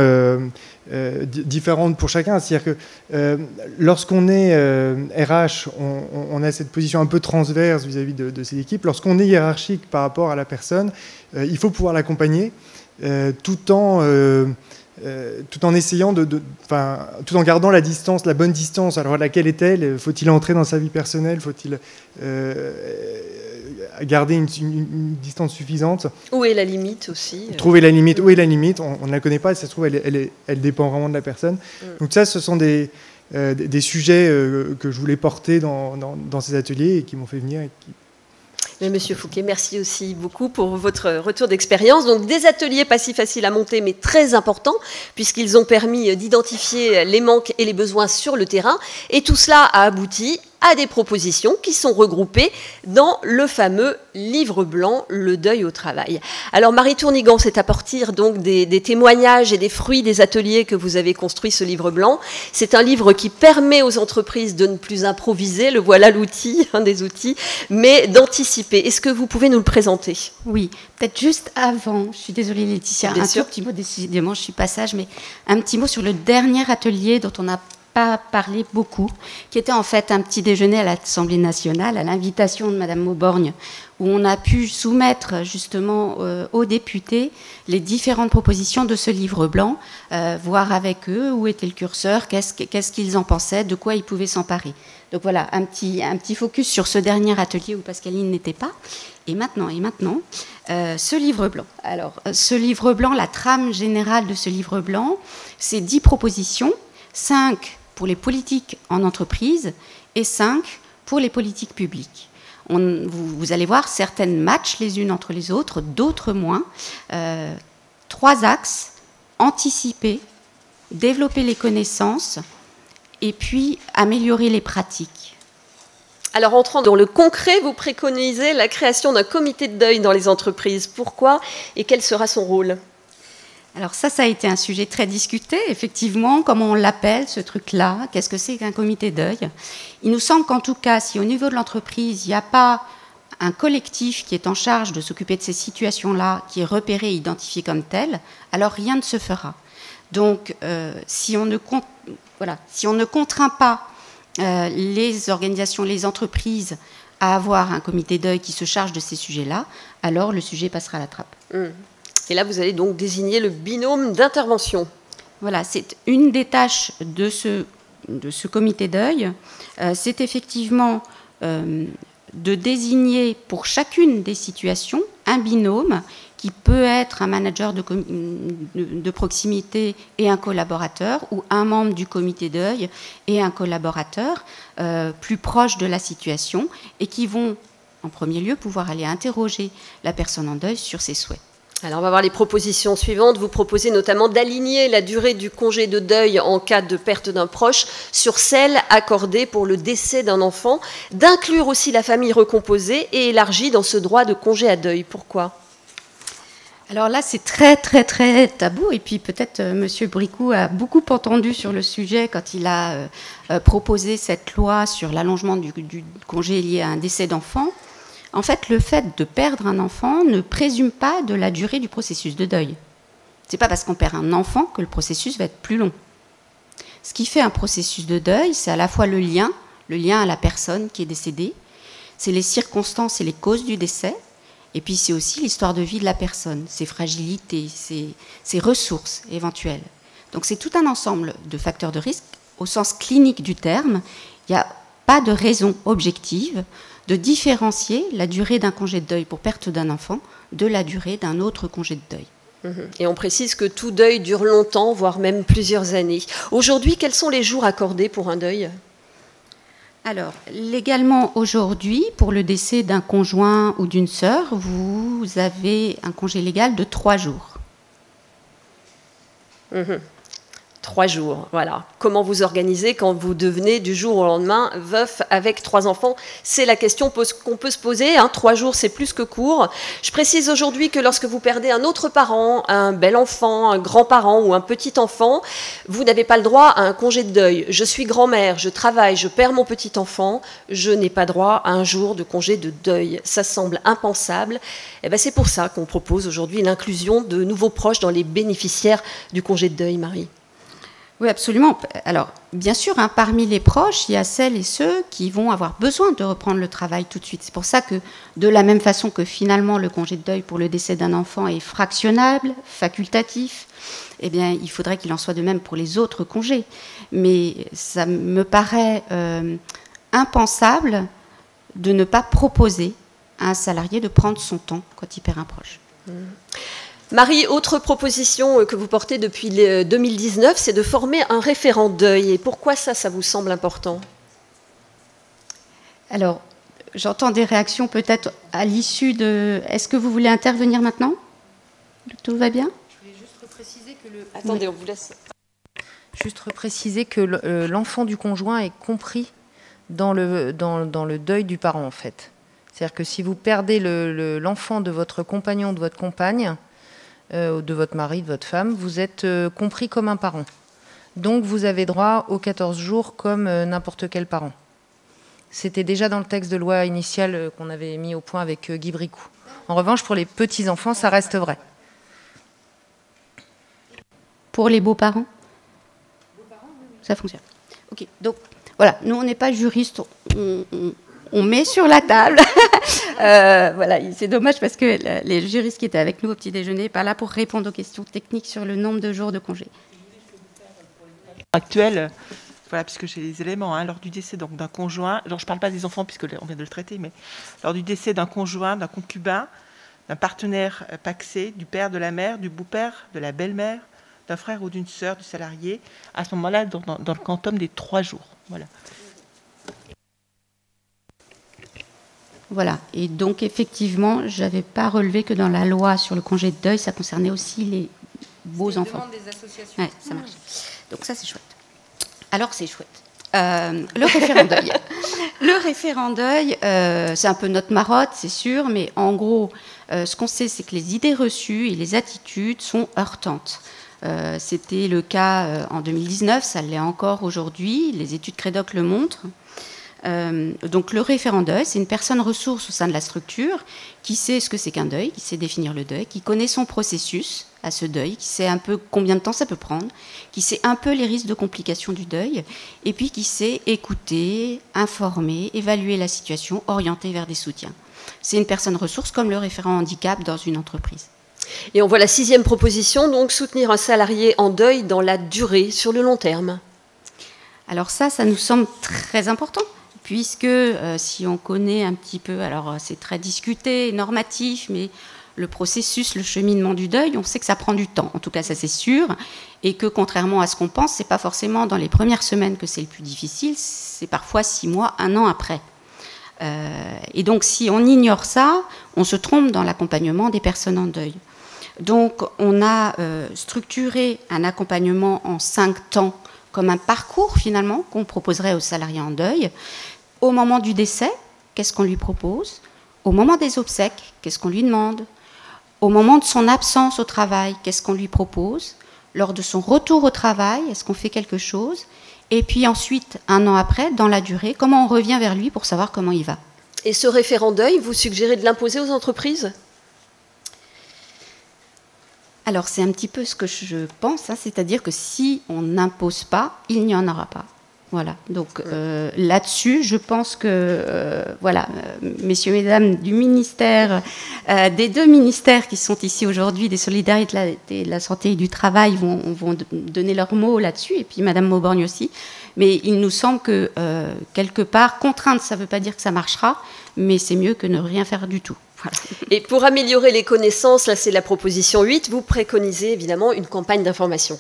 différentes pour chacun. C'est-à-dire que lorsqu'on est RH, on a cette position un peu transverse vis-à-vis de ces équipes. Lorsqu'on est hiérarchique par rapport à la personne, il faut pouvoir l'accompagner tout en essayant tout en gardant la distance, la bonne distance. Alors laquelle est-elle? Faut-il entrer dans sa vie personnelle? Faut-il garder une distance suffisante? Où est la limite aussi? Trouver la limite. Où est la limite? On ne la connaît pas. Si ça se trouve, elle dépend vraiment de la personne. Donc ça, ce sont des sujets que je voulais porter dans ces ateliers et qui m'ont fait venir. Mais monsieur Fouquet, merci aussi beaucoup pour votre retour d'expérience. Donc des ateliers pas si faciles à monter, mais très importants, puisqu'ils ont permis d'identifier les manques et les besoins sur le terrain. Et tout cela a abouti à des propositions qui sont regroupées dans le fameux livre blanc, Le deuil au travail. Alors Marie Tournigan, c'est à partir donc des témoignages et des fruits des ateliers que vous avez construit ce livre blanc. C'est un livre qui permet aux entreprises de ne plus improviser, le voilà l'outil, un des outils, mais d'anticiper. Est-ce que vous pouvez nous le présenter? Oui, peut-être juste avant, je suis désolée Laetitia, un tout petit mot, décidément je suis passage, mais un petit mot sur le dernier atelier dont on a pas parlé beaucoup, qui était en fait un petit déjeuner à l'Assemblée nationale, à l'invitation de Madame Mauborgne, où on a pu soumettre justement aux députés les différentes propositions de ce livre blanc, voir avec eux où était le curseur, qu'est-ce qu'ils en pensaient, de quoi ils pouvaient s'emparer. Donc voilà, un petit focus sur ce dernier atelier où Pascaline n'était pas. Et maintenant, ce livre blanc. Alors, ce livre blanc, la trame générale de ce livre blanc, c'est 10 propositions, 5 pour les politiques en entreprise et 5 pour les politiques publiques. Vous allez voir, certaines matchent les unes entre les autres, d'autres moins. 3 axes, anticiper, développer les connaissances et puis améliorer les pratiques. Alors, entrant dans le concret, vous préconisez la création d'un comité de deuil dans les entreprises. Pourquoi et quel sera son rôle ? Alors ça a été un sujet très discuté, effectivement, comment on l'appelle, ce truc-là, qu'est-ce que c'est qu'un comité deuil? Il nous semble qu'en tout cas, si au niveau de l'entreprise, il n'y a pas un collectif qui est en charge de s'occuper de ces situations-là, qui est repéré et identifié comme tel, alors rien ne se fera. Donc, si on ne contraint pas les organisations, les entreprises à avoir un comité deuil qui se charge de ces sujets-là, alors le sujet passera à la trappe. Et là, vous allez donc désigner le binôme d'intervention. Voilà, c'est une des tâches de ce comité deuil. C'est effectivement de désigner pour chacune des situations un binôme qui peut être un manager de proximité et un collaborateur, ou un membre du comité deuil et un collaborateur plus proche de la situation, et qui vont, en premier lieu, pouvoir aller interroger la personne en deuil sur ses souhaits. Alors on va voir les propositions suivantes. Vous proposez notamment d'aligner la durée du congé de deuil en cas de perte d'un proche sur celle accordée pour le décès d'un enfant, d'inclure aussi la famille recomposée et élargie dans ce droit de congé à deuil. Pourquoi ? Alors là, c'est très, très, très tabou. Et puis peut-être M. Bricou a beaucoup entendu sur le sujet quand il a proposé cette loi sur l'allongement du congé lié à un décès d'enfant. En fait, le fait de perdre un enfant ne présume pas de la durée du processus de deuil. Ce n'est pas parce qu'on perd un enfant que le processus va être plus long. Ce qui fait un processus de deuil, c'est à la fois le lien à la personne qui est décédée, c'est les circonstances et les causes du décès, et puis c'est aussi l'histoire de vie de la personne, ses fragilités, ses ressources éventuelles. Donc c'est tout un ensemble de facteurs de risque. Au sens clinique du terme, il n'y a pas de raison objective de différencier la durée d'un congé de deuil pour perte d'un enfant de la durée d'un autre congé de deuil. Et on précise que tout deuil dure longtemps, voire même plusieurs années. Aujourd'hui, quels sont les jours accordés pour un deuil ? Alors, légalement, aujourd'hui, pour le décès d'un conjoint ou d'une sœur, vous avez un congé légal de 3 jours. 3 jours, voilà. Comment vous organisez quand vous devenez du jour au lendemain veuf avec 3 enfants? C'est la question qu'on peut se poser. 3 jours, c'est plus que court. Je précise aujourd'hui que lorsque vous perdez un autre parent, un bel enfant, un grand-parent ou un petit enfant, vous n'avez pas le droit à un congé de deuil. Je suis grand-mère, je travaille, je perds mon petit enfant, je n'ai pas droit à un jour de congé de deuil. Ça semble impensable. Et bien, c'est pour ça qu'on propose aujourd'hui l'inclusion de nouveaux proches dans les bénéficiaires du congé de deuil, Marie. Oui, absolument. Alors, bien sûr, parmi les proches, il y a celles et ceux qui vont avoir besoin de reprendre le travail tout de suite. C'est pour ça que, de la même façon que finalement le congé de deuil pour le décès d'un enfant est fractionnable, facultatif, eh bien, il faudrait qu'il en soit de même pour les autres congés. Mais ça me paraît impensable de ne pas proposer à un salarié de prendre son temps quand il perd un proche. Marie, autre proposition que vous portez depuis 2019, c'est de former un référent deuil. Et pourquoi ça vous semble important ? Alors, j'entends des réactions peut-être à l'issue de... Est-ce que vous voulez intervenir maintenant ? Tout va bien ? Je voulais juste repréciser que Attendez, on vous laisse. Juste repréciser que l'enfant du conjoint est compris dans le deuil du parent, en fait. C'est-à-dire que si vous perdez l'enfant de votre compagnon, de votre compagne, de votre mari, de votre femme, vous êtes compris comme un parent. Donc vous avez droit aux 14 jours comme n'importe quel parent. C'était déjà dans le texte de loi initial qu'on avait mis au point avec Guy Bricou. En revanche, pour les petits-enfants, ça reste vrai. Pour les beaux-parents ? Ça fonctionne. Ok, donc voilà, nous on n'est pas juristes, on met sur la table. Voilà, c'est dommage parce que les juristes qui étaient avec nous au petit déjeuner n'est pas là pour répondre aux questions techniques sur le nombre de jours de congé. Actuel, voilà, puisque j'ai les éléments, lors du décès d'un conjoint, alors je ne parle pas des enfants puisque on vient de le traiter, mais lors du décès d'un conjoint, d'un concubin, d'un partenaire pacsé, du père, de la mère, du beau-père, de la belle-mère, d'un frère ou d'une sœur du salarié, à ce moment-là, dans le quantum des 3 jours. Voilà. Voilà, et donc effectivement, je n'avais pas relevé que dans la loi sur le congé de deuil, ça concernait aussi les beaux enfants. Des associations. Ouais, ça marche. Donc ça, c'est chouette. Alors, c'est chouette. Le référent deuil. Le référent deuil, c'est un peu notre marotte, c'est sûr, mais en gros, ce qu'on sait, c'est que les idées reçues et les attitudes sont heurtantes. C'était le cas en 2019, ça l'est encore aujourd'hui, les études Crédoc le montrent. Donc le référent deuil, c'est une personne ressource au sein de la structure qui sait ce que c'est qu'un deuil, qui sait définir le deuil, qui connaît son processus à ce deuil, qui sait un peu combien de temps ça peut prendre, qui sait un peu les risques de complications du deuil, et puis qui sait écouter, informer, évaluer la situation, orienter vers des soutiens. C'est une personne ressource comme le référent handicap dans une entreprise. Et on voit la 6e proposition, donc soutenir un salarié en deuil dans la durée, sur le long terme. Alors ça nous semble très important, puisque si on connaît un petit peu, alors c'est très discuté, normatif, mais le processus, le cheminement du deuil, on sait que ça prend du temps, en tout cas ça c'est sûr, et que contrairement à ce qu'on pense, c'est pas forcément dans les premières semaines que c'est le plus difficile, c'est parfois 6 mois, 1 an après. Et donc si on ignore ça, on se trompe dans l'accompagnement des personnes en deuil. Donc on a structuré un accompagnement en 5 temps, comme un parcours finalement qu'on proposerait aux salariés en deuil. Au moment du décès, qu'est-ce qu'on lui propose? Au moment des obsèques, qu'est-ce qu'on lui demande? Au moment de son absence au travail, qu'est-ce qu'on lui propose? Lors de son retour au travail, est-ce qu'on fait quelque chose? Et puis ensuite, 1 an après, dans la durée, comment on revient vers lui pour savoir comment il va? Et ce référent deuil, vous suggérez de l'imposer aux entreprises? Alors c'est un petit peu ce que je pense, hein, c'est-à-dire que si on n'impose pas, il n'y en aura pas. Voilà, donc là-dessus, je pense que, messieurs, mesdames du ministère, des 2 ministères qui sont ici aujourd'hui, des solidarités, de la santé et du travail, vont donner leur mot là-dessus, et puis madame Mauborgne aussi. Mais il nous semble que, quelque part, contrainte, ça ne veut pas dire que ça marchera, mais c'est mieux que ne rien faire du tout. Voilà. Et pour améliorer les connaissances, là c'est la proposition 8, vous préconisez évidemment une campagne d'information.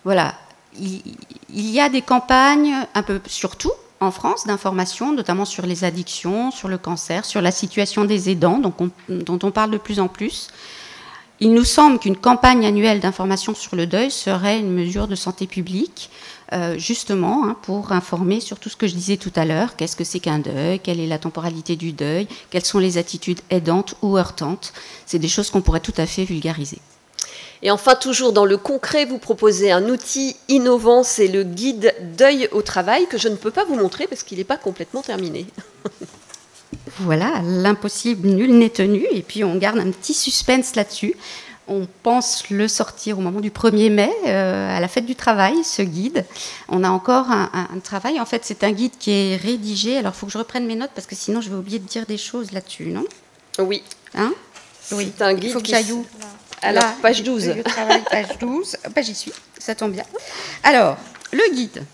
Voilà. Il y a des campagnes, un peu surtout en France, d'information, notamment sur les addictions, sur le cancer, sur la situation des aidants, dont on parle de plus en plus. Il nous semble qu'une campagne annuelle d'information sur le deuil serait une mesure de santé publique, justement, hein, pour informer sur tout ce que je disais tout à l'heure. Qu'est-ce que c'est qu'un deuil? Quelle est la temporalité du deuil? Quelles sont les attitudes aidantes ou heurtantes? C'est des choses qu'on pourrait tout à fait vulgariser. Et enfin, toujours dans le concret, vous proposez un outil innovant, c'est le guide deuil au travail, que je ne peux pas vous montrer parce qu'il n'est pas complètement terminé. Voilà, l'impossible, nul n'est tenu, et puis on garde un petit suspense là-dessus. On pense le sortir au moment du 1er mai, à la fête du travail, ce guide. On a encore un travail, en fait c'est un guide qui est rédigé, alors il faut que je reprenne mes notes parce que sinon je vais oublier de dire des choses là-dessus, non? Oui. Hein? Oui. C'est un guide. Il faut que j'aille où? Alors, page 12. Le travail, page 12. Ben, j'y suis, ça tombe bien. Alors, le guide,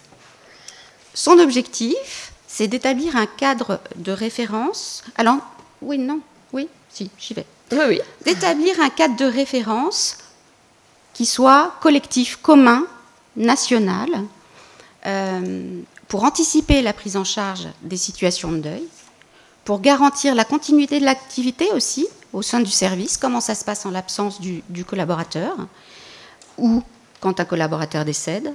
son objectif, c'est d'établir un cadre de référence. Alors, oui, non, oui, si, j'y vais. Oui, oui. D'établir un cadre de référence qui soit collectif, commun, national, pour anticiper la prise en charge des situations de deuil, pour garantir la continuité de l'activité aussi, au sein du service, comment ça se passe en l'absence du collaborateur ou quand un collaborateur décède,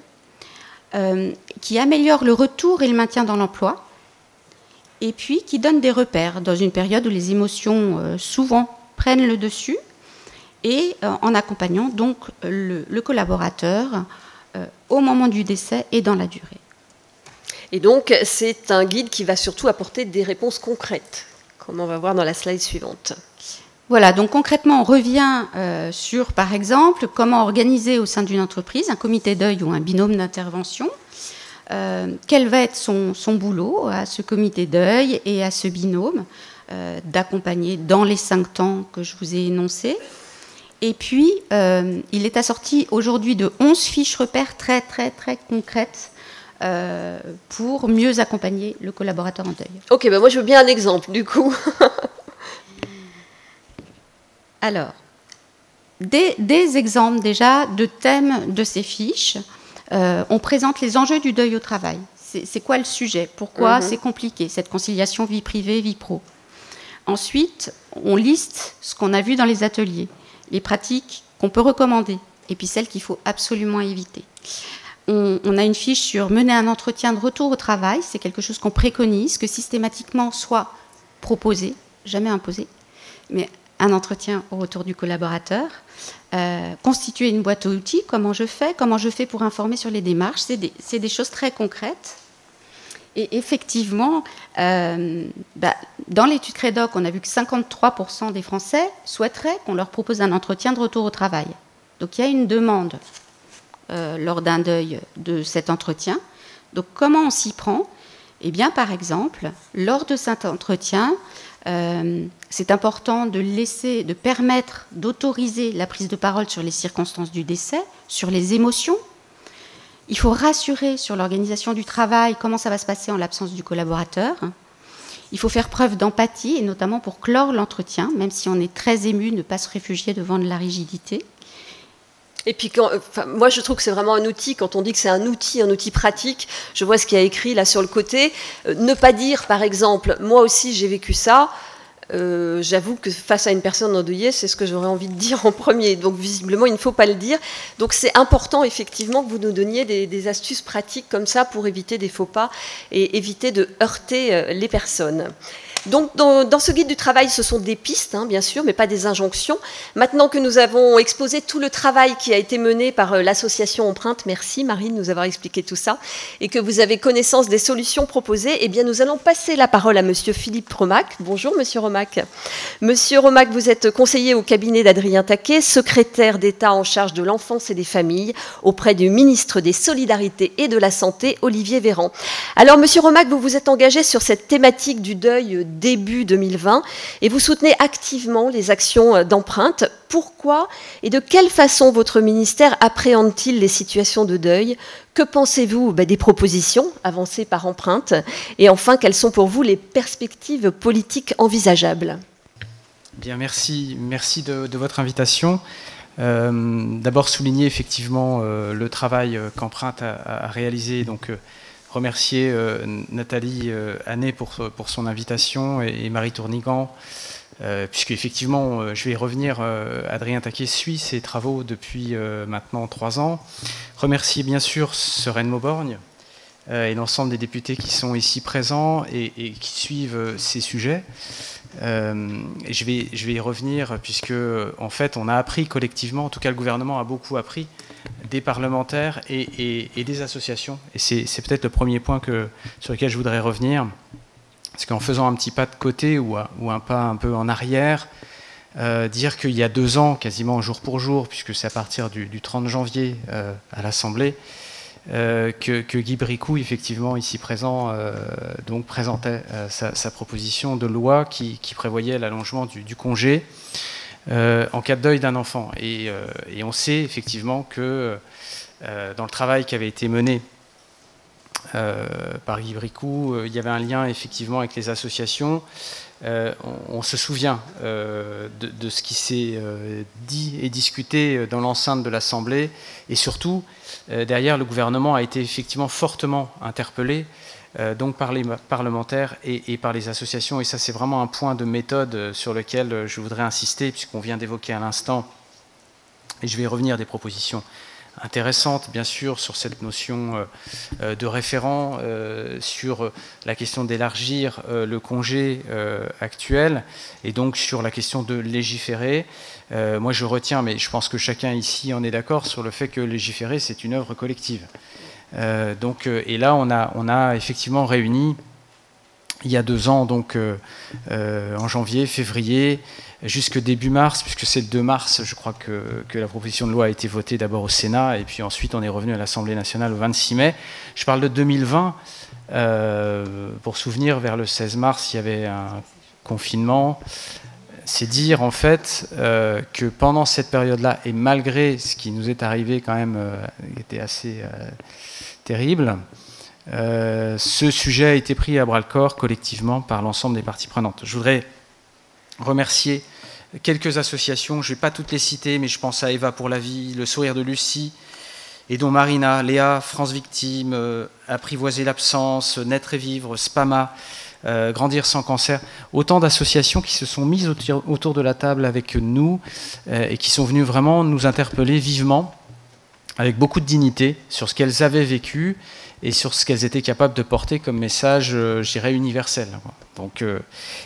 qui améliore le retour et le maintien dans l'emploi, et puis qui donne des repères dans une période où les émotions souvent prennent le dessus, et en accompagnant donc le collaborateur au moment du décès et dans la durée. Et donc, c'est un guide qui va surtout apporter des réponses concrètes, comme on va voir dans la slide suivante. Voilà, donc concrètement, on revient sur, par exemple, comment organiser au sein d'une entreprise un comité deuil ou un binôme d'intervention. Quel va être son boulot à ce comité deuil et à ce binôme, d'accompagner dans les 5 temps que je vous ai énoncés. Et puis, il est assorti aujourd'hui de 11 fiches repères très, très, très concrètes pour mieux accompagner le collaborateur en deuil. Ok, ben moi je veux bien un exemple, du coup. Alors, des exemples déjà de thèmes de ces fiches. On présente les enjeux du deuil au travail. C'est quoi le sujet? Pourquoi c'est compliqué, cette conciliation vie privée, vie pro? Ensuite, on liste ce qu'on a vu dans les ateliers, les pratiques qu'on peut recommander, et puis celles qu'il faut absolument éviter. On a une fiche sur mener un entretien de retour au travail. C'est quelque chose qu'on préconise, que systématiquement soit proposé, jamais imposé, mais un entretien au retour du collaborateur, constituer une boîte à outils, comment je fais pour informer sur les démarches, c'est des choses très concrètes. Et effectivement, dans l'étude Crédoc, on a vu que 53% des Français souhaiteraient qu'on leur propose un entretien de retour au travail. Donc il y a une demande lors d'un deuil de cet entretien. Donc comment on s'y prend? Eh bien, par exemple, lors de cet entretien, c'est important de permettre, d'autoriser la prise de parole sur les circonstances du décès, sur les émotions. Il faut rassurer sur l'organisation du travail, comment ça va se passer en l'absence du collaborateur. Il faut faire preuve d'empathie, et notamment pour clore l'entretien, même si on est très ému, ne pas se réfugier devant de la rigidité. Et puis, moi, je trouve que c'est vraiment un outil. Quand on dit que c'est un outil pratique, je vois ce qu'il y a écrit là sur le côté. Ne pas dire, par exemple, moi aussi j'ai vécu ça. J'avoue que face à une personne endeuillée, c'est ce que j'aurais envie de dire en premier. Donc, visiblement, il ne faut pas le dire. Donc, c'est important, effectivement, que vous nous donniez des astuces pratiques comme ça pour éviter des faux pas et éviter de heurter les personnes. Donc, dans ce guide du travail, ce sont des pistes, hein, bien sûr, mais pas des injonctions. Maintenant que nous avons exposé tout le travail qui a été mené par l'association Empreinte, merci Marie de nous avoir expliqué tout ça, et que vous avez connaissance des solutions proposées, eh bien, nous allons passer la parole à Monsieur Philippe Romac. Bonjour, Monsieur Romac. Monsieur Romac, vous êtes conseiller au cabinet d'Adrien Taquet, secrétaire d'État en charge de l'enfance et des familles, auprès du ministre des Solidarités et de la Santé, Olivier Véran. Alors, Monsieur Romac, vous vous êtes engagé sur cette thématique du deuil début 2020 et vous soutenez activement les actions d'Empreinte. Pourquoi et de quelle façon votre ministère appréhende-t-il les situations de deuil? Que pensez-vous des propositions avancées par Empreinte? Et enfin, quelles sont pour vous les perspectives politiques envisageables? Bien, merci de votre invitation. D'abord souligner effectivement le travail qu'Empreinte a réalisé, donc remercier Nathalie Hannet pour son invitation et Marie Tournigan, puisque effectivement, je vais y revenir, Adrien Taquet suit ses travaux depuis maintenant 3 ans. Remercier bien sûr Sereine Mauborgne et l'ensemble des députés qui sont ici présents et qui suivent ces sujets. Et je vais y revenir, puisque en fait on a appris collectivement, en tout cas le gouvernement a beaucoup appris, des parlementaires et des associations. Et c'est peut-être le premier point sur lequel je voudrais revenir. Parce qu'en faisant un petit pas de côté ou un pas un peu en arrière, dire qu'il y a 2 ans, quasiment jour pour jour, puisque c'est à partir du 30 janvier à l'Assemblée, que Guy Bricout, effectivement ici présent, donc présentait sa proposition de loi qui prévoyait l'allongement du congé en cas de deuil d'un enfant. Et on sait effectivement que dans le travail qui avait été mené par Guy Bricout, il y avait un lien effectivement avec les associations. On se souvient de ce qui s'est dit et discuté dans l'enceinte de l'Assemblée, et surtout derrière, le gouvernement a été effectivement fortement interpellé donc par les parlementaires et par les associations, et ça c'est vraiment un point de méthode sur lequel je voudrais insister, puisqu'on vient d'évoquer à l'instant, et je vais y revenir, des propositions intéressantes bien sûr sur cette notion de référent, sur la question d'élargir le congé actuel, et donc sur la question de légiférer. Moi je retiens, mais je pense que chacun ici en est d'accord, sur le fait que légiférer c'est une œuvre collective. Et là on a effectivement réuni il y a 2 ans, donc en janvier, février, jusque début mars, puisque c'est le 2 mars, je crois que la proposition de loi a été votée d'abord au Sénat, et puis ensuite on est revenu à l'Assemblée nationale au 26 mai. Je parle de 2020, pour souvenir, vers le 16 mars, il y avait un confinement. C'est dire en fait que pendant cette période-là, et malgré ce qui nous est arrivé quand même, qui était assez terrible, ce sujet a été pris à bras-le-corps collectivement par l'ensemble des parties prenantes. Je voudrais remercier quelques associations, je ne vais pas toutes les citer, mais je pense à Eva pour la vie, Le Sourire de Lucie, et dont Marina, Léa, France Victime, Apprivoiser l'absence, Naître et vivre, Spama, Grandir sans cancer, autant d'associations qui se sont mises autour de la table avec nous et qui sont venues vraiment nous interpeller vivement avec beaucoup de dignité sur ce qu'elles avaient vécu et sur ce qu'elles étaient capables de porter comme message, je dirais, universel. Donc,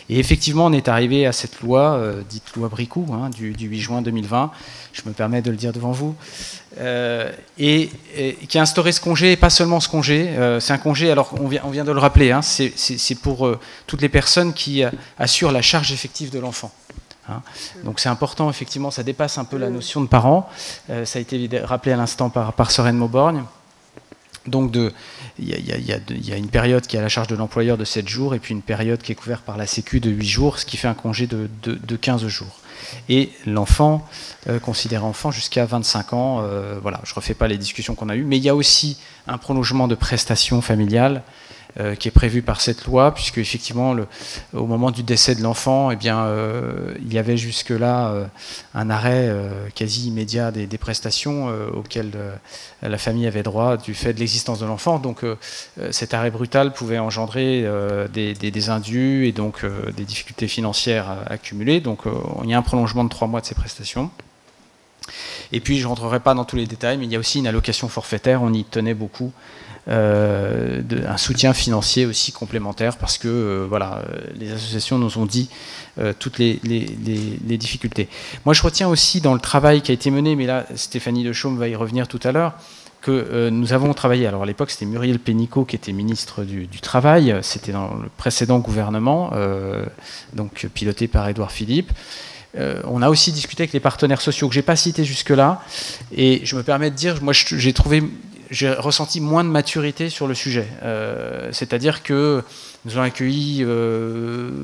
et effectivement, on est arrivé à cette loi, dite loi Bricout, hein, du 8 juin 2020, je me permets de le dire devant vous, et qui a instauré ce congé, et pas seulement ce congé, c'est un congé, alors on vient de le rappeler, hein, c'est pour toutes les personnes qui assurent la charge effective de l'enfant. Hein. Donc c'est important, effectivement, ça dépasse un peu la notion de parents, ça a été rappelé à l'instant par Sœren Mauborgne. Donc il y a une période qui est à la charge de l'employeur de 7 jours et puis une période qui est couverte par la Sécu de 8 jours, ce qui fait un congé de 15 jours. Et l'enfant, considéré enfant jusqu'à 25 ans, voilà, je ne refais pas les discussions qu'on a eues, mais il y a aussi un prolongement de prestations familiales qui est prévu par cette loi, puisque effectivement, au moment du décès de l'enfant, eh bien, il y avait jusque-là un arrêt quasi immédiat des prestations auxquelles la famille avait droit du fait de l'existence de l'enfant. Donc cet arrêt brutal pouvait engendrer des indus et donc des difficultés financières accumulées. Donc il y a un prolongement de 3 mois de ces prestations. Et puis, je ne rentrerai pas dans tous les détails, mais il y a aussi une allocation forfaitaire, on y tenait beaucoup. Un soutien financier aussi complémentaire parce que voilà, les associations nous ont dit toutes les difficultés. Moi je retiens aussi dans le travail qui a été mené, mais là Stéphanie Dechaume va y revenir tout à l'heure, que nous avons travaillé, alors à l'époque c'était Muriel Pénicaud qui était ministre du Travail, c'était dans le précédent gouvernement, donc piloté par Édouard Philippe. On a aussi discuté avec les partenaires sociaux que je n'ai pas cités jusque-là, et je me permets de dire, moi j'ai ressenti moins de maturité sur le sujet. C'est-à-dire que nous avons accueilli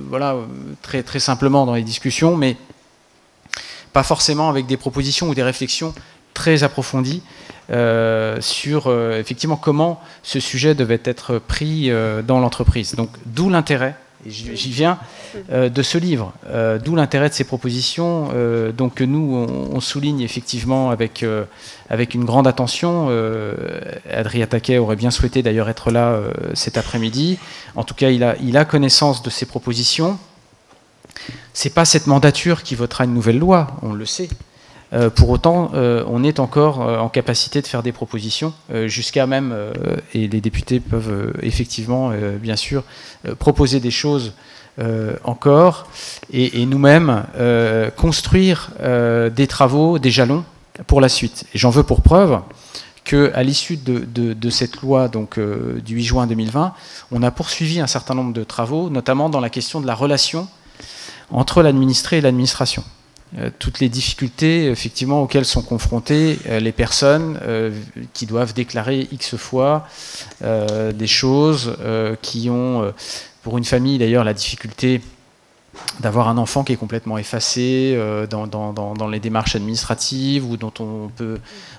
voilà, très, très simplement dans les discussions, mais pas forcément avec des propositions ou des réflexions très approfondies sur effectivement comment ce sujet devait être pris dans l'entreprise. Donc d'où l'intérêt, et j'y viens, de ce livre, d'où l'intérêt de ces propositions, donc que nous on souligne effectivement avec une grande attention. Adrien Taquet aurait bien souhaité d'ailleurs être là cet après-midi. En tout cas, il a connaissance de ces propositions. C'est pas cette mandature qui votera une nouvelle loi, on le sait. Pour autant, on est encore en capacité de faire des propositions, jusqu'à même, et les députés peuvent effectivement, bien sûr, proposer des choses encore, et nous-mêmes construire des travaux, des jalons pour la suite. Et j'en veux pour preuve qu'à l'issue de cette loi donc, du 8 juin 2020, on a poursuivi un certain nombre de travaux, notamment dans la question de la relation entre l'administré et l'administration. Toutes les difficultés effectivement auxquelles sont confrontées les personnes qui doivent déclarer X fois des choses, qui ont, pour une famille d'ailleurs, la difficulté d'avoir un enfant qui est complètement effacé dans les démarches administratives, ou dont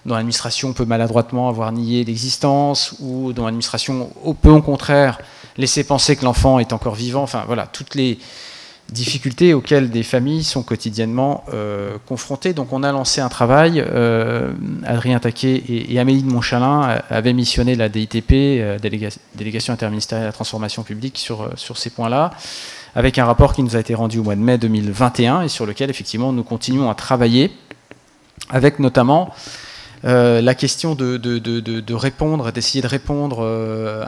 l'administration peut maladroitement avoir nié l'existence, ou dont l'administration peut au contraire laisser penser que l'enfant est encore vivant. Enfin voilà, toutes les difficultés auxquelles des familles sont quotidiennement confrontées. Donc on a lancé un travail, Adrien Taquet et Amélie de Montchalin avaient missionné la DITP, Délégation interministérielle à la transformation publique, sur ces points-là, avec un rapport qui nous a été rendu au mois de mai 2021 et sur lequel effectivement nous continuons à travailler, avec notamment la question de répondre, d'essayer de répondre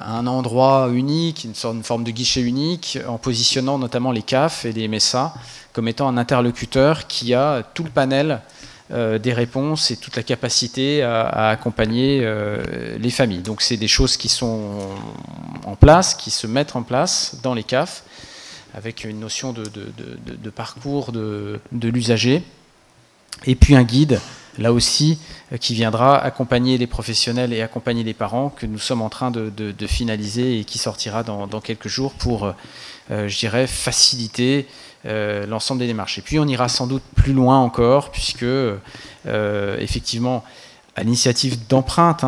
à un endroit unique, une forme de guichet unique, en positionnant notamment les CAF et les MSA comme étant un interlocuteur qui a tout le panel des réponses et toute la capacité à accompagner les familles. Donc c'est des choses qui sont en place, qui se mettent en place dans les CAF, avec une notion de parcours de l'usager, et puis un guide, là aussi, qui viendra accompagner les professionnels et accompagner les parents, que nous sommes en train de finaliser et qui sortira dans quelques jours pour, je dirais, faciliter l'ensemble des démarches. Et puis on ira sans doute plus loin encore, puisque effectivement, à l'initiative d'Empreinte,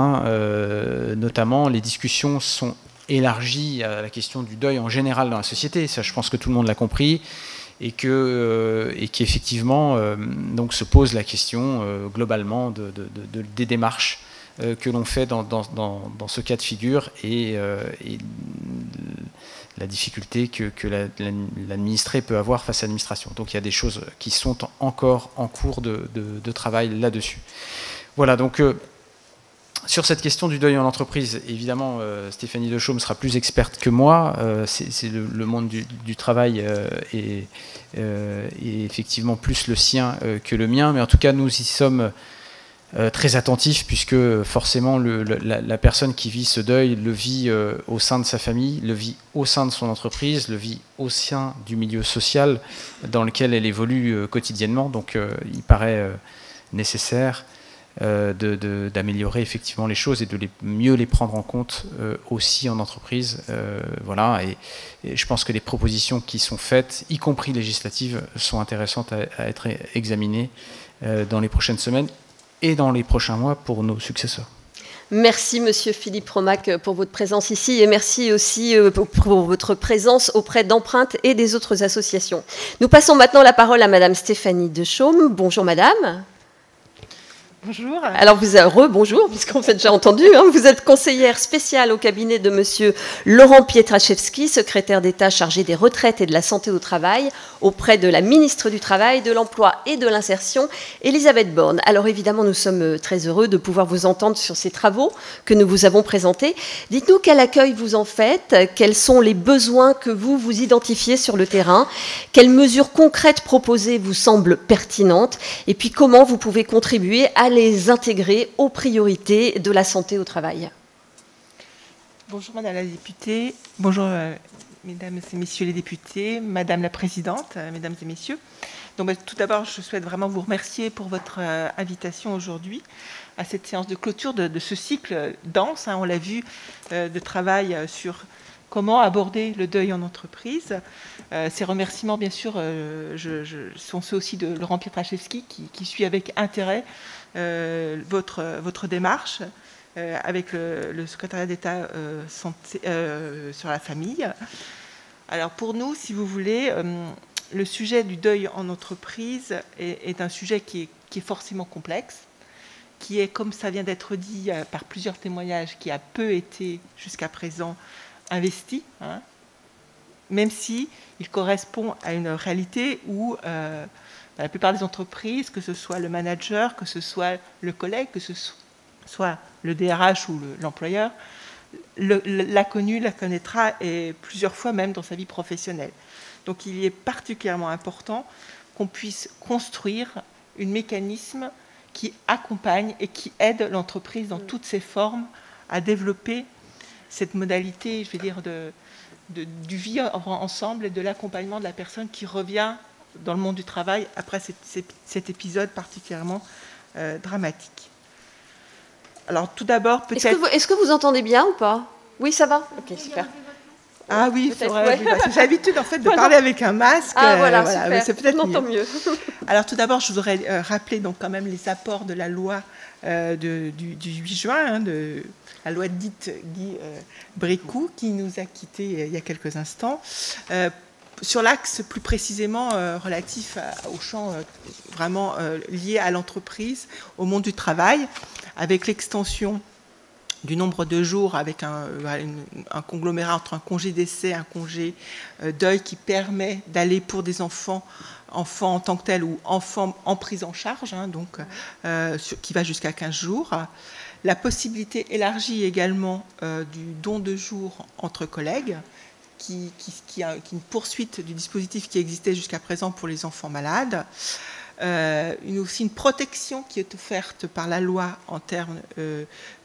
notamment, les discussions sont élargies à la question du deuil en général dans la société. Ça, je pense que tout le monde l'a compris. Et qu'effectivement donc se pose la question globalement des démarches que l'on fait dans ce cas de figure, et la difficulté que l'administré peut avoir face à l'administration. Donc il y a des choses qui sont encore en cours de travail là-dessus. Voilà, donc Sur cette question du deuil en entreprise, évidemment, Stéphanie Dechaume sera plus experte que moi. C'est le monde du travail et effectivement plus le sien que le mien. Mais en tout cas, nous y sommes très attentifs, puisque forcément, la personne qui vit ce deuil le vit au sein de sa famille, le vit au sein de son entreprise, le vit au sein du milieu social dans lequel elle évolue quotidiennement. Donc, il paraît nécessaire d'améliorer effectivement les choses et de mieux les prendre en compte aussi en entreprise. Voilà, et je pense que les propositions qui sont faites, y compris législatives, sont intéressantes à être examinées dans les prochaines semaines et dans les prochains mois pour nos successeurs. Merci Monsieur Philippe Romac pour votre présence ici et merci aussi pour votre présence auprès d'Empreinte et des autres associations. Nous passons maintenant la parole à Madame Stéphanie Dechaume. Bonjour Madame. Bonjour. Alors, rebonjour, puisqu'on fait déjà entendu, hein, vous êtes conseillère spéciale au cabinet de monsieur Laurent Pietraszewski, secrétaire d'État chargé des retraites et de la santé au travail, auprès de la ministre du Travail, de l'Emploi et de l'Insertion, Elisabeth Borne. Alors, évidemment, nous sommes très heureux de pouvoir vous entendre sur ces travaux que nous vous avons présentés. Dites-nous quel accueil vous en faites, quels sont les besoins que vous identifiez sur le terrain, quelles mesures concrètes proposées vous semblent pertinentes, et puis comment vous pouvez contribuer à les intégrer aux priorités de la santé au travail. Bonjour Madame la députée, bonjour Mesdames et Messieurs les députés, Madame la Présidente, Mesdames et Messieurs. Donc, tout d'abord, je souhaite vraiment vous remercier pour votre invitation aujourd'hui à cette séance de clôture de ce cycle dense, hein, on l'a vu, de travail sur comment aborder le deuil en entreprise. Ces remerciements, bien sûr, sont ceux aussi de Laurent Pietraszewski, qui suit avec intérêt votre démarche avec le secrétariat d'État sur la famille. Alors pour nous, si vous voulez, le sujet du deuil en entreprise est un sujet qui est forcément complexe, qui est, comme ça vient d'être dit par plusieurs témoignages, qui a peu été jusqu'à présent investi, hein, même si il correspond à une réalité où la plupart des entreprises, que ce soit le manager, que ce soit le collègue, que ce soit le DRH ou l'employeur, l'a connu, la connaîtra et plusieurs fois même dans sa vie professionnelle. Donc il est particulièrement important qu'on puisse construire un mécanisme qui accompagne et qui aide l'entreprise dans toutes ses formes à développer cette modalité, je vais dire, du vivre ensemble et de l'accompagnement de la personne qui revient dans le monde du travail après cet épisode particulièrement dramatique. Alors tout d'abord, peut-être... Est-ce que vous entendez bien ou pas? Oui, ça va. Ok, super. Ah oui, c'est vrai. Ouais. J'ai l'habitude en fait de parler avec un masque. Ah voilà, super. Mais c'est peut-être mieux. Alors tout d'abord, je voudrais rappeler donc quand même les apports de la loi du 8 juin, hein, de la loi dite Guy Bricout, qui nous a quittés il y a quelques instants. Sur l'axe plus précisément relatif au champ vraiment lié à l'entreprise, au monde du travail, avec l'extension du nombre de jours, avec un conglomérat entre un congé décès, un congé deuil qui permet d'aller pour des enfants en tant que tels ou enfants en prise en charge, hein, donc, qui va jusqu'à 15 jours. La possibilité élargie également du don de jours entre collègues, qui a une poursuite du dispositif qui existait jusqu'à présent pour les enfants malades. Aussi une protection qui est offerte par la loi en termes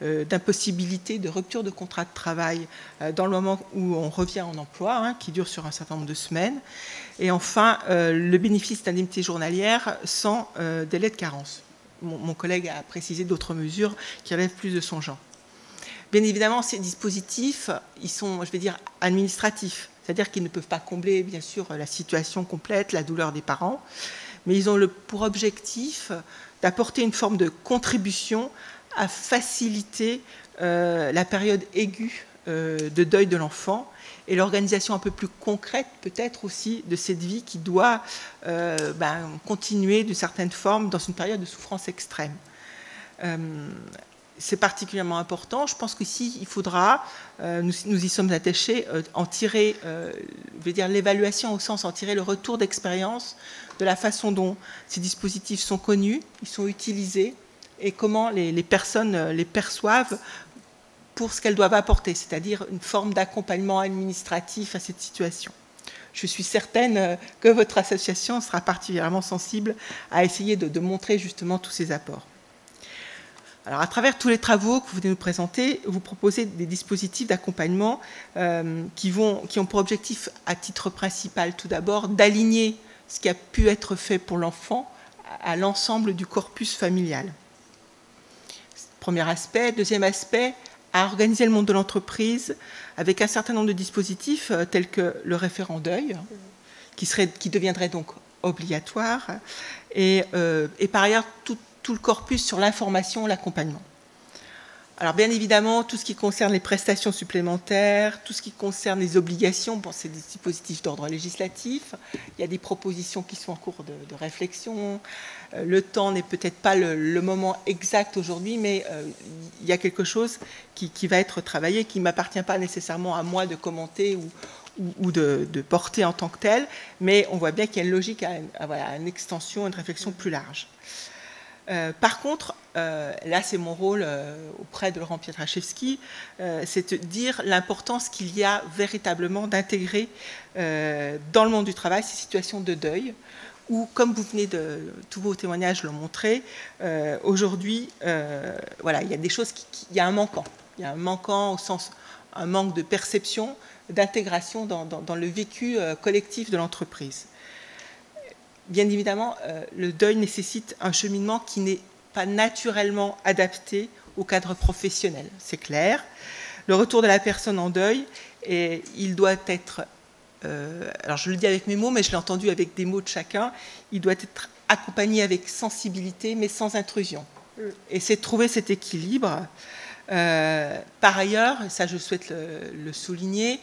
d'impossibilité, de rupture de contrat de travail dans le moment où on revient en emploi, hein, qui dure sur un certain nombre de semaines. Et enfin, le bénéfice d'indemnité journalière sans délai de carence. Mon collègue a précisé d'autres mesures qui relèvent plus de son genre. Bien évidemment, ces dispositifs, ils sont, je vais dire, administratifs, c'est-à-dire qu'ils ne peuvent pas combler, bien sûr, la situation complète, la douleur des parents, mais ils ont pour objectif d'apporter une forme de contribution à faciliter la période aiguë de deuil de l'enfant et l'organisation un peu plus concrète, peut-être aussi, de cette vie qui doit continuer d'une certaine forme dans une période de souffrance extrême. C'est particulièrement important. Je pense qu'ici, il faudra, nous y sommes attachés, en tirer, je veux dire, l'évaluation au sens, en tirer le retour d'expérience de la façon dont ces dispositifs sont connus, ils sont utilisés et comment les personnes les perçoivent pour ce qu'elles doivent apporter, c'est-à-dire une forme d'accompagnement administratif à cette situation. Je suis certaine que votre association sera particulièrement sensible à essayer de montrer justement tous ces apports. Alors, à travers tous les travaux que vous venez nous présenter, vous proposez des dispositifs d'accompagnement qui ont pour objectif, à titre principal, tout d'abord, d'aligner ce qui a pu être fait pour l'enfant à l'ensemble du corpus familial. Premier aspect. Deuxième aspect, à organiser le monde de l'entreprise avec un certain nombre de dispositifs tels que le référent deuil, qui deviendrait donc obligatoire, et par ailleurs tout le corpus sur l'information, l'accompagnement. Alors bien évidemment, tout ce qui concerne les prestations supplémentaires, tout ce qui concerne les obligations, bon, c'est des dispositifs d'ordre législatif, il y a des propositions qui sont en cours de réflexion, le temps n'est peut-être pas le moment exact aujourd'hui, mais il y a quelque chose qui va être travaillé, qui ne m'appartient pas nécessairement à moi de commenter ou de porter en tant que tel, mais on voit bien qu'il y a une logique à une extension, une réflexion plus large. Par contre, là c'est mon rôle auprès de Laurent Pietraszewski, c'est de dire l'importance qu'il y a véritablement d'intégrer dans le monde du travail ces situations de deuil, où, comme vous venez tous vos témoignages l'ont montré, aujourd'hui, voilà, il y a des choses, il y a un manquant. Il y a un manquant au sens, un manque de perception, d'intégration dans le vécu collectif de l'entreprise. Bien évidemment, le deuil nécessite un cheminement qui n'est pas naturellement adapté au cadre professionnel, c'est clair. Le retour de la personne en deuil, il doit être, alors je le dis avec mes mots, mais je l'ai entendu avec des mots de chacun, il doit être accompagné avec sensibilité, mais sans intrusion. Et c'est de trouver cet équilibre. Par ailleurs, ça je souhaite le souligner,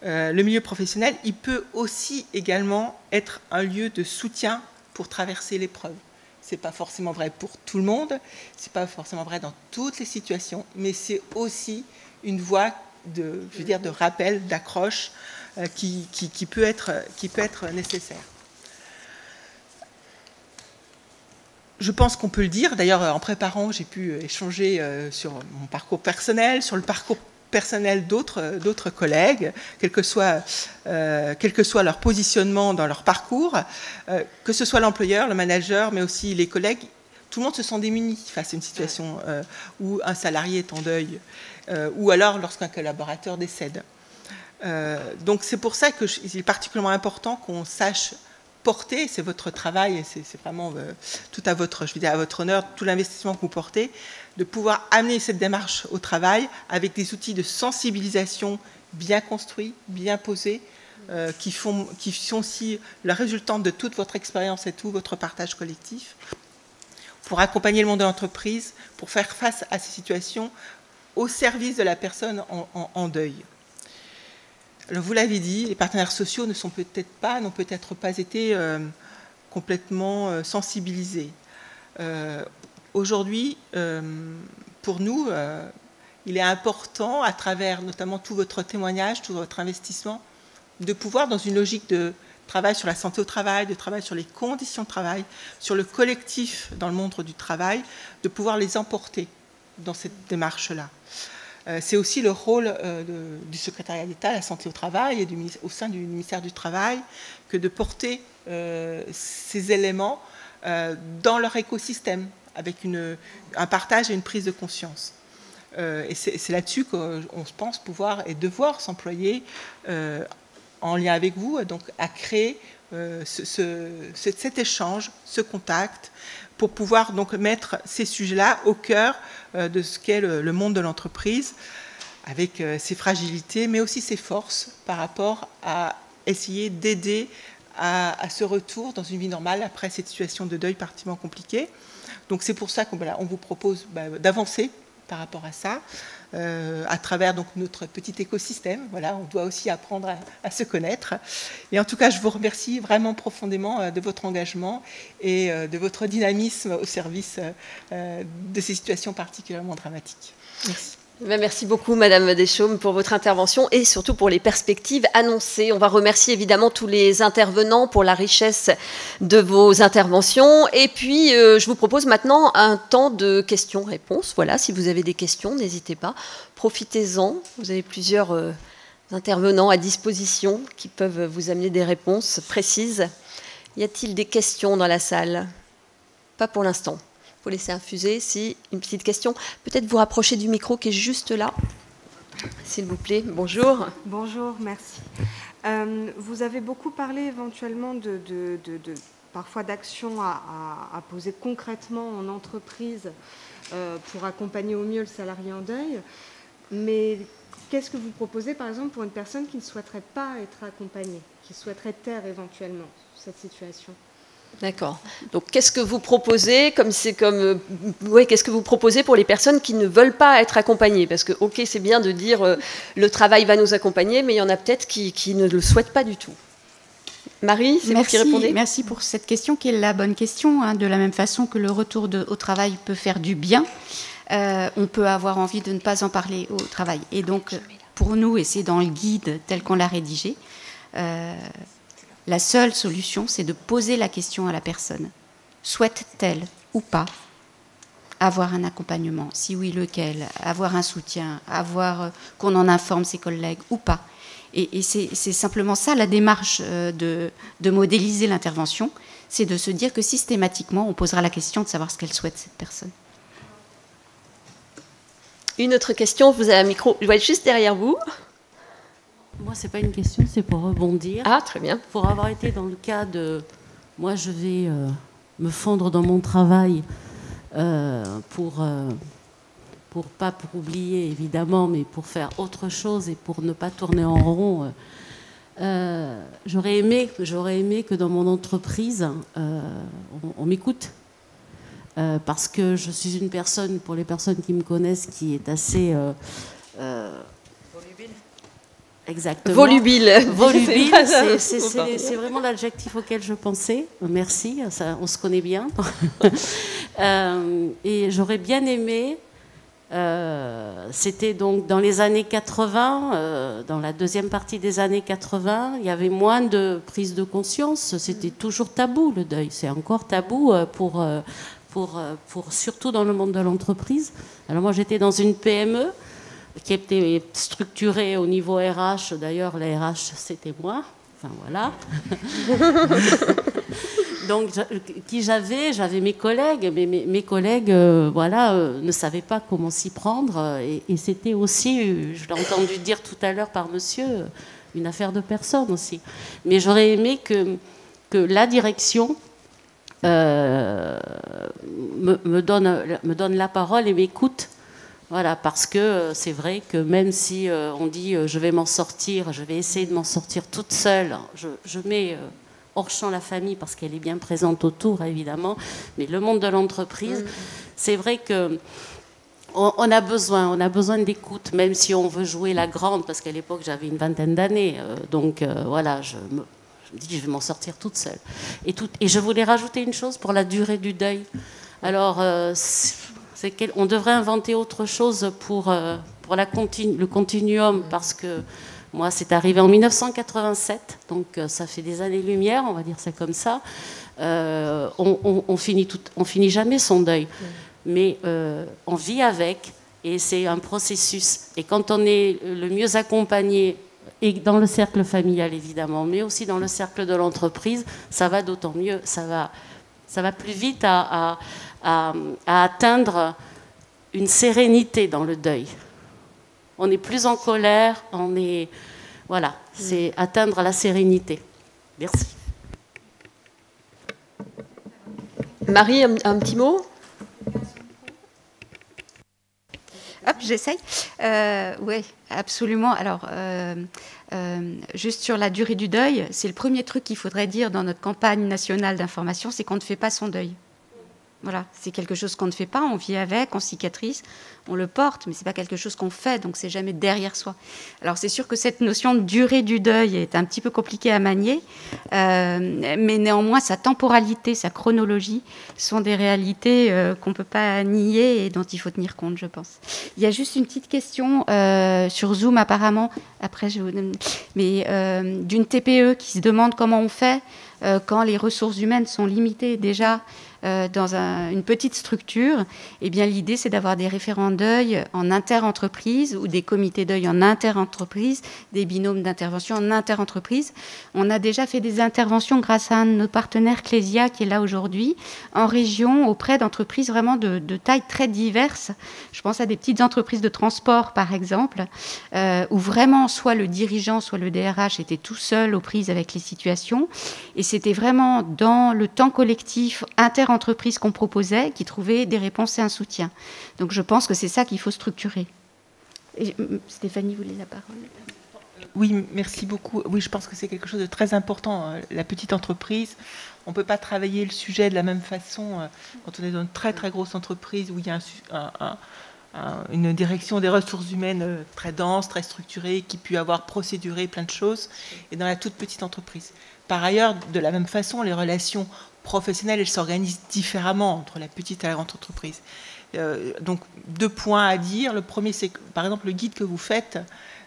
le milieu professionnel, il peut aussi également être un lieu de soutien pour traverser l'épreuve. Ce n'est pas forcément vrai pour tout le monde, ce n'est pas forcément vrai dans toutes les situations, mais c'est aussi une voie de rappel, d'accroche qui peut être nécessaire. Je pense qu'on peut le dire, d'ailleurs en préparant, j'ai pu échanger sur mon parcours personnel, sur le parcours personnel d'autres collègues, quel que soit leur positionnement dans leur parcours, que ce soit l'employeur, le manager, mais aussi les collègues, tout le monde se sent démuni face à une situation où un salarié est en deuil, ou alors lorsqu'un collaborateur décède. Donc c'est pour ça qu'il est particulièrement important qu'on sache porter, c'est votre travail, et c'est vraiment tout à votre, à votre honneur, tout l'investissement que vous portez, de pouvoir amener cette démarche au travail avec des outils de sensibilisation bien construits, bien posés, qui sont aussi la résultante de toute votre expérience et tout votre partage collectif, pour accompagner le monde de l'entreprise, pour faire face à ces situations au service de la personne en deuil. Alors, vous l'avez dit, les partenaires sociaux n'ont peut-être pas été complètement sensibilisés. Aujourd'hui, pour nous, il est important, à travers notamment tout votre témoignage, tout votre investissement, de pouvoir, dans une logique de travail sur la santé au travail, de travail sur les conditions de travail, sur le collectif dans le monde du travail, de pouvoir les emporter dans cette démarche-là. C'est aussi le rôle du secrétariat d'État à la santé au travail et au sein du ministère du Travail que de porter ces éléments dans leur écosystème avec un partage et une prise de conscience. Et c'est là-dessus qu'on pense pouvoir et devoir s'employer en lien avec vous, donc à créer cet échange, ce contact, pour pouvoir donc mettre ces sujets-là au cœur de ce qu'est le monde de l'entreprise, avec ses fragilités, mais aussi ses forces par rapport à essayer d'aider à ce retour dans une vie normale après cette situation de deuil particulièrement compliquée. Donc c'est pour ça qu'on vous propose d'avancer par rapport à ça, à travers donc notre petit écosystème. Voilà, on doit aussi apprendre à se connaître. Et en tout cas, je vous remercie vraiment profondément de votre engagement et de votre dynamisme au service de ces situations particulièrement dramatiques. Merci. Merci beaucoup, Madame Deschaumes, pour votre intervention et surtout pour les perspectives annoncées. On va remercier évidemment tous les intervenants pour la richesse de vos interventions. Et puis, je vous propose maintenant un temps de questions-réponses. Voilà, si vous avez des questions, n'hésitez pas. Profitez-en. Vous avez plusieurs intervenants à disposition qui peuvent vous amener des réponses précises. Y a-t-il des questions dans la salle? Pas pour l'instant. Il faut laisser infuser. Si, une petite question. Peut-être vous rapprocher du micro qui est juste là. S'il vous plaît. Bonjour. Bonjour, merci. Vous avez beaucoup parlé éventuellement parfois d'actions à poser concrètement en entreprise pour accompagner au mieux le salarié en deuil. Mais qu'est-ce que vous proposez, par exemple, pour une personne qui ne souhaiterait pas être accompagnée, qui souhaiterait taire éventuellement cette situation? D'accord. Donc, qu'est-ce que vous proposez qu'est-ce que vous proposez pour les personnes qui ne veulent pas être accompagnées? Parce que, ok, c'est bien de dire le travail va nous accompagner, mais il y en a peut-être qui ne le souhaitent pas du tout. Marie, c'est vous qui répondez? Merci pour cette question qui est la bonne question. Hein. De la même façon que le retour au travail peut faire du bien, on peut avoir envie de ne pas en parler au travail. Et donc, pour nous, et c'est dans le guide tel qu'on l'a rédigé, la seule solution, c'est de poser la question à la personne. Souhaite-t-elle ou pas avoir un accompagnement? Si oui, lequel? Avoir un soutien? Qu'on en informe ses collègues ou pas? Et c'est simplement ça la démarche de modéliser l'intervention, c'est de se dire que systématiquement, on posera la question de savoir ce qu'elle souhaite, cette personne. Une autre question, vous avez un micro, je vais être juste derrière vous. Moi, ce n'est pas une question, c'est pour rebondir. Ah, très bien. Pour avoir été dans le cas de... Moi, je vais me fondre dans mon travail pour oublier, évidemment, mais pour faire autre chose et pour ne pas tourner en rond. J'aurais aimé que dans mon entreprise, on m'écoute. Parce que je suis une personne, pour les personnes qui me connaissent, qui est assez... Exactement. Volubile. Volubile, c'est vraiment l'adjectif auquel je pensais. Merci, ça, on se connaît bien. Et j'aurais bien aimé, c'était donc dans les années 80, dans la deuxième partie des années 80, il y avait moins de prise de conscience. C'était toujours tabou, le deuil. C'est encore tabou surtout dans le monde de l'entreprise. Alors moi, j'étais dans une PME qui était structurée au niveau RH. D'ailleurs, la RH, c'était moi. Enfin, voilà. Donc, j'avais mes collègues, mais mes collègues ne savaient pas comment s'y prendre. Et c'était aussi, je l'ai entendu dire tout à l'heure par monsieur, une affaire de personne aussi. Mais j'aurais aimé que la direction me donne la parole et m'écoute. Voilà, parce que c'est vrai que même si on dit je vais m'en sortir, je vais essayer de m'en sortir toute seule, je mets hors champ la famille parce qu'elle est bien présente autour, évidemment, mais le monde de l'entreprise, c'est vrai que on a besoin d'écoute, même si on veut jouer la grande, parce qu'à l'époque j'avais une vingtaine d'années, donc voilà, je me dis je vais m'en sortir toute seule. Et je voulais rajouter une chose pour la durée du deuil. Alors, on devrait inventer autre chose pour le continuum, parce que moi, c'est arrivé en 1987, donc ça fait des années-lumière, on va dire ça comme ça. On finit jamais son deuil, mais on vit avec, et c'est un processus. Et quand on est le mieux accompagné, et dans le cercle familial évidemment, mais aussi dans le cercle de l'entreprise, ça va d'autant mieux, ça va plus vite à atteindre une sérénité dans le deuil. On est plus en colère, c'est atteindre la sérénité. Merci. Marie, un petit mot? Hop, j'essaye. Oui, absolument. Alors, juste sur la durée du deuil, c'est le premier truc qu'il faudrait dire dans notre campagne nationale d'information, c'est qu'on ne fait pas son deuil. Voilà, c'est quelque chose qu'on ne fait pas, on vit avec, on cicatrise, on le porte, mais ce n'est pas quelque chose qu'on fait, donc c'est jamais derrière soi. Alors c'est sûr que cette notion de durée du deuil est un petit peu compliquée à manier, mais néanmoins sa temporalité, sa chronologie sont des réalités qu'on ne peut pas nier et dont il faut tenir compte, je pense. Il y a juste une petite question sur Zoom apparemment, après je vous donne, mais d'une TPE qui se demande comment on fait quand les ressources humaines sont limitées déjà dans une petite structure. Eh bien, l'idée, c'est d'avoir des référents deuil en inter-entreprise ou des comités deuil en inter-entreprise, des binômes d'intervention en inter-entreprise. On a déjà fait des interventions grâce à un de nos partenaires, Clésia, qui est là aujourd'hui, en région, auprès d'entreprises vraiment de tailles très diverses. Je pense à des petites entreprises de transport, par exemple, où vraiment soit le dirigeant, soit le DRH était tout seul aux prises avec les situations. Et c'était vraiment dans le temps collectif inter-entreprise qu'on proposait qui trouvait des réponses et un soutien. Donc je pense que c'est ça qu'il faut structurer. Et, Stéphanie voulait la parole. Oui, merci beaucoup. Oui, je pense que c'est quelque chose de très important, la petite entreprise. On ne peut pas travailler le sujet de la même façon quand on est dans une très très grosse entreprise où il y a une direction des ressources humaines très dense, très structurée, qui peut avoir procéduré plein de choses, et dans la toute petite entreprise. Par ailleurs, de la même façon, les relations professionnelles, elles s'organisent différemment entre la petite et la grande entreprise. Donc, 2 points à dire. Le premier, c'est que, par exemple, le guide que vous faites,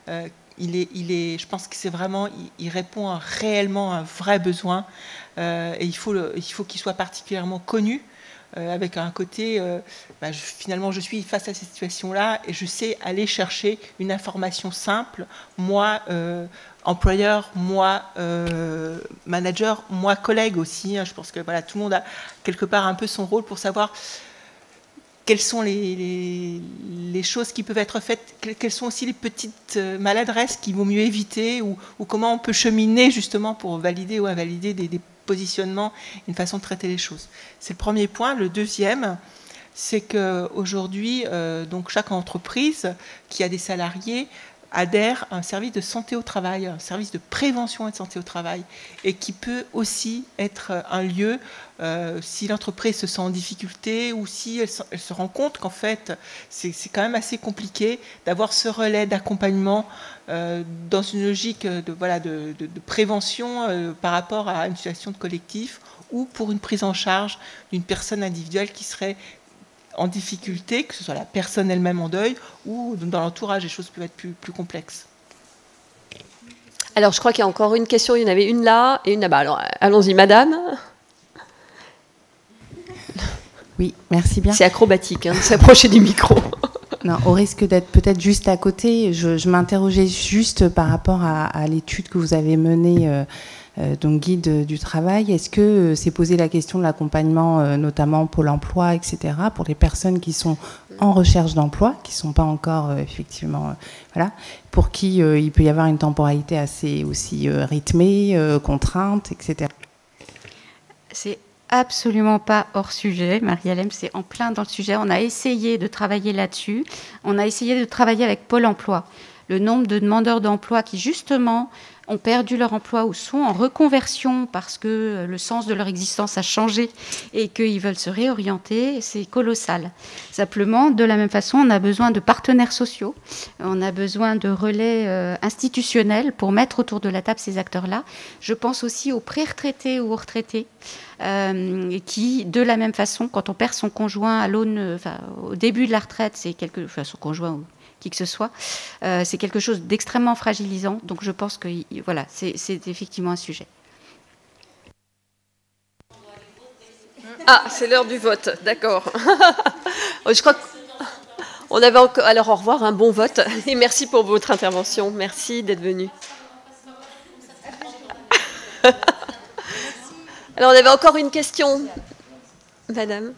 je pense que c'est vraiment, il répond réellement à un vrai besoin, et il faut qu'il soit particulièrement connu, avec un côté, finalement, je suis face à cette situation-là et je sais aller chercher une information simple, moi, employeur, moi, manager, moi, collègue aussi. Je pense que voilà, tout le monde a quelque part un peu son rôle pour savoir quelles sont les choses qui peuvent être faites, quelles sont aussi les petites maladresses qu'il vaut mieux éviter, ou comment on peut cheminer justement pour valider ou invalider des positionnements, une façon de traiter les choses. C'est le premier point. Le deuxième, c'est qu'aujourd'hui, donc chaque entreprise qui a des salariés adhère à un service de santé au travail, un service de prévention et de santé au travail, et qui peut aussi être un lieu, si l'entreprise se sent en difficulté ou si elle se rend compte qu'en fait, c'est quand même assez compliqué d'avoir ce relais d'accompagnement dans une logique de prévention par rapport à une situation de collectif, ou pour une prise en charge d'une personne individuelle qui serait en difficulté, que ce soit la personne elle-même en deuil ou dans l'entourage, les choses peuvent être plus complexes. Alors, je crois qu'il y a encore une question. Il y en avait une là et une là-bas. Alors, allons-y, madame. Oui, merci bien. C'est acrobatique, de s'approcher du micro. Non, au risque d'être peut-être juste à côté, je m'interrogeais juste par rapport à l'étude que vous avez menée, donc guide du travail. Est-ce que c'est posé la question de l'accompagnement, notamment Pôle emploi, etc., pour les personnes qui sont en recherche d'emploi, qui ne sont pas encore effectivement, voilà, pour qui il peut y avoir une temporalité assez aussi rythmée, contrainte, etc. C'est absolument pas hors sujet, Marie-Hélène, c'est en plein dans le sujet. On a essayé de travailler là-dessus. On a essayé de travailler avec Pôle emploi. Le nombre de demandeurs d'emploi qui, justement, ont perdu leur emploi ou sont en reconversion parce que le sens de leur existence a changé et qu'ils veulent se réorienter, c'est colossal. Simplement, de la même façon, on a besoin de partenaires sociaux, on a besoin de relais institutionnels pour mettre autour de la table ces acteurs-là. Je pense aussi aux pré-retraités ou aux retraités qui, de la même façon, quand on perd son conjoint au début de la retraite, son conjoint ou qui que ce soit, c'est quelque chose d'extrêmement fragilisant. Donc je pense que voilà, c'est effectivement un sujet. Ah, c'est l'heure du vote, d'accord. Je crois qu'on avait encore... Alors au revoir, un bon vote, et merci pour votre intervention. Merci d'être venu. Alors on avait encore une question, madame.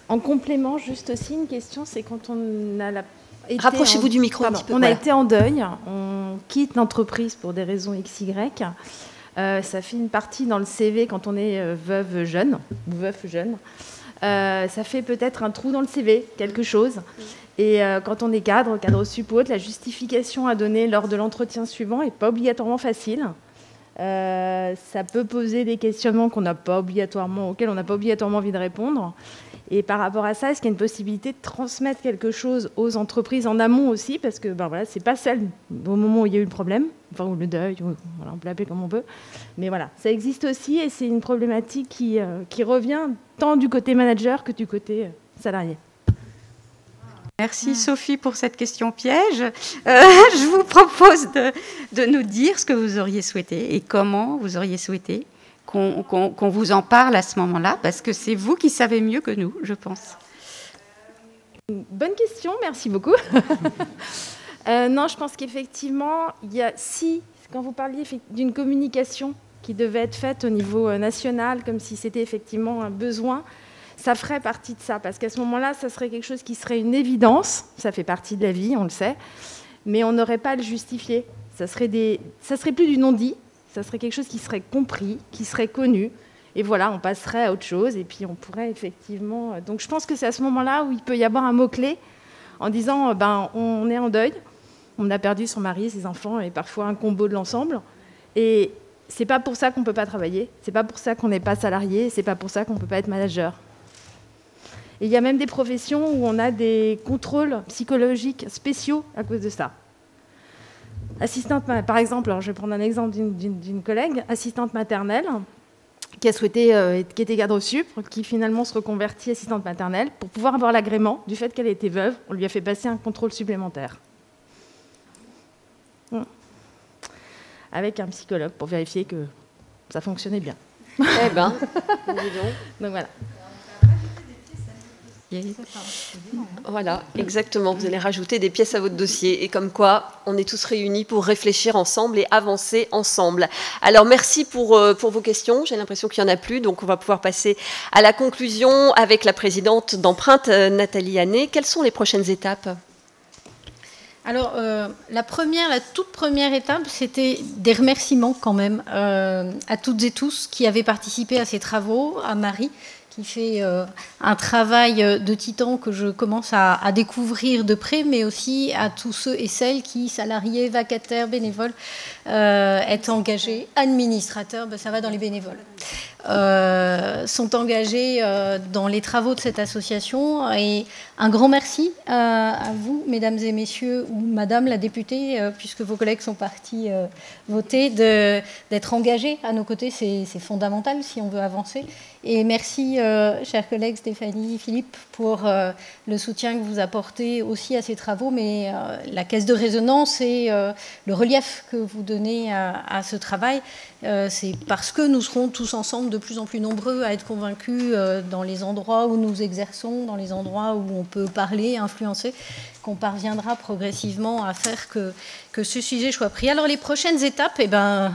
En complément, juste aussi une question, c'est quand on a rapprochez-vous du micro un petit peu. On a été en deuil, on quitte l'entreprise pour des raisons XY. Ça fait une partie dans le CV quand on est veuve jeune ou veuf jeune. Ça fait peut-être un trou dans le CV, quelque chose. Et quand on est cadre sup ou autre, la justification à donner lors de l'entretien suivant n'est pas obligatoirement facile. Ça peut poser des questionnements auxquels on n'a pas obligatoirement envie de répondre. Et par rapport à ça, est-ce qu'il y a une possibilité de transmettre quelque chose aux entreprises en amont aussi? Parce que voilà, c'est pas celle au moment où il y a eu le problème, enfin, ou le deuil, voilà, on peut l'appeler comme on veut. Mais voilà, ça existe aussi et c'est une problématique qui revient tant du côté manager que du côté salarié. Merci Sophie pour cette question piège. Je vous propose de nous dire ce que vous auriez souhaité et comment vous auriez souhaité qu'on vous en parle à ce moment-là, parce que c'est vous qui savez mieux que nous, je pense. Bonne question, merci beaucoup. Non, je pense qu'effectivement, quand vous parliez d'une communication qui devait être faite au niveau national, comme si c'était effectivement un besoin, ça ferait partie de ça, parce qu'à ce moment-là, ça serait quelque chose qui serait une évidence, ça fait partie de la vie, on le sait, mais on n'aurait pas à le justifier. Ça serait plus du non-dit, ça serait quelque chose qui serait compris, qui serait connu, et voilà, on passerait à autre chose, et puis on pourrait effectivement... Donc je pense que c'est à ce moment-là où il peut y avoir un mot-clé, en disant, on est en deuil, on a perdu son mari, ses enfants, et parfois un combo de l'ensemble, et c'est pas pour ça qu'on ne peut pas travailler, c'est pas pour ça qu'on n'est pas salarié, c'est pas pour ça qu'on ne peut pas être manager. Et il y a même des professions où on a des contrôles psychologiques spéciaux à cause de ça. Assistante, par exemple, alors je vais prendre un exemple d'une collègue, assistante maternelle, qui était cadre sup, qui finalement se reconvertit assistante maternelle pour pouvoir avoir l'agrément du fait qu'elle était veuve. On lui a fait passer un contrôle supplémentaire. Avec un psychologue pour vérifier que ça fonctionnait bien. Eh ben, donc voilà. Voilà, exactement. Vous allez rajouter des pièces à votre dossier. Et comme quoi, on est tous réunis pour réfléchir ensemble et avancer ensemble. Alors, merci pour vos questions. J'ai l'impression qu'il n'y en a plus. Donc, on va pouvoir passer à la conclusion avec la présidente d'Empreinte, Nathalie Hannet. Quelles sont les prochaines étapes ? Alors, la toute première étape, c'était des remerciements quand même à toutes et tous qui avaient participé à ces travaux, à Marie, qui fait un travail de titan que je commence à découvrir de près, mais aussi à tous ceux et celles qui, salariés, vacataires, bénévoles, être engagés, administrateurs, ça va dans les bénévoles, sont engagés dans les travaux de cette association. Et un grand merci à vous, mesdames et messieurs, ou madame la députée, puisque vos collègues sont partis voter, d'être engagés à nos côtés. C'est fondamental si on veut avancer. Et merci, chers collègues Stéphanie, Philippe, pour le soutien que vous apportez aussi à ces travaux, mais la caisse de résonance et le relief que vous donnez à ce travail, c'est parce que nous serons tous ensemble de plus en plus nombreux à être convaincus dans les endroits où nous exerçons, dans les endroits où on peut parler, influencer, qu'on parviendra progressivement à faire que ce sujet soit pris. Alors les prochaines étapes,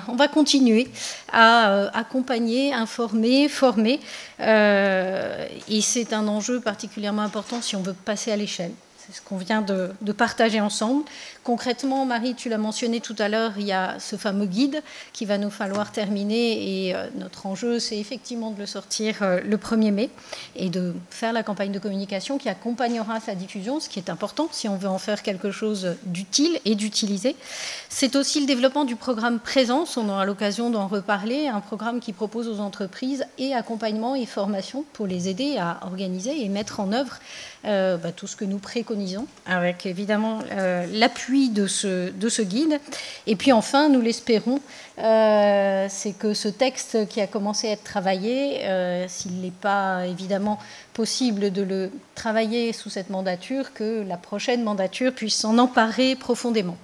on va continuer à accompagner, informer, former. Et c'est un enjeu particulièrement important si on veut passer à l'échelle. C'est ce qu'on vient de partager ensemble. Concrètement, Marie, tu l'as mentionné tout à l'heure, il y a ce fameux guide qui va nous falloir terminer et notre enjeu, c'est effectivement de le sortir le 1er mai et de faire la campagne de communication qui accompagnera sa diffusion, ce qui est important si on veut en faire quelque chose d'utile et d'utiliser. C'est aussi le développement du programme Présence, on aura l'occasion d'en reparler, un programme qui propose aux entreprises et accompagnement et formation pour les aider à organiser et mettre en œuvre tout ce que nous préconisons, avec évidemment l'appui de ce guide. Et puis enfin, nous l'espérons, c'est que ce texte qui a commencé à être travaillé, s'il n'est pas évidemment possible de le travailler sous cette mandature, que la prochaine mandature puisse s'en emparer profondément.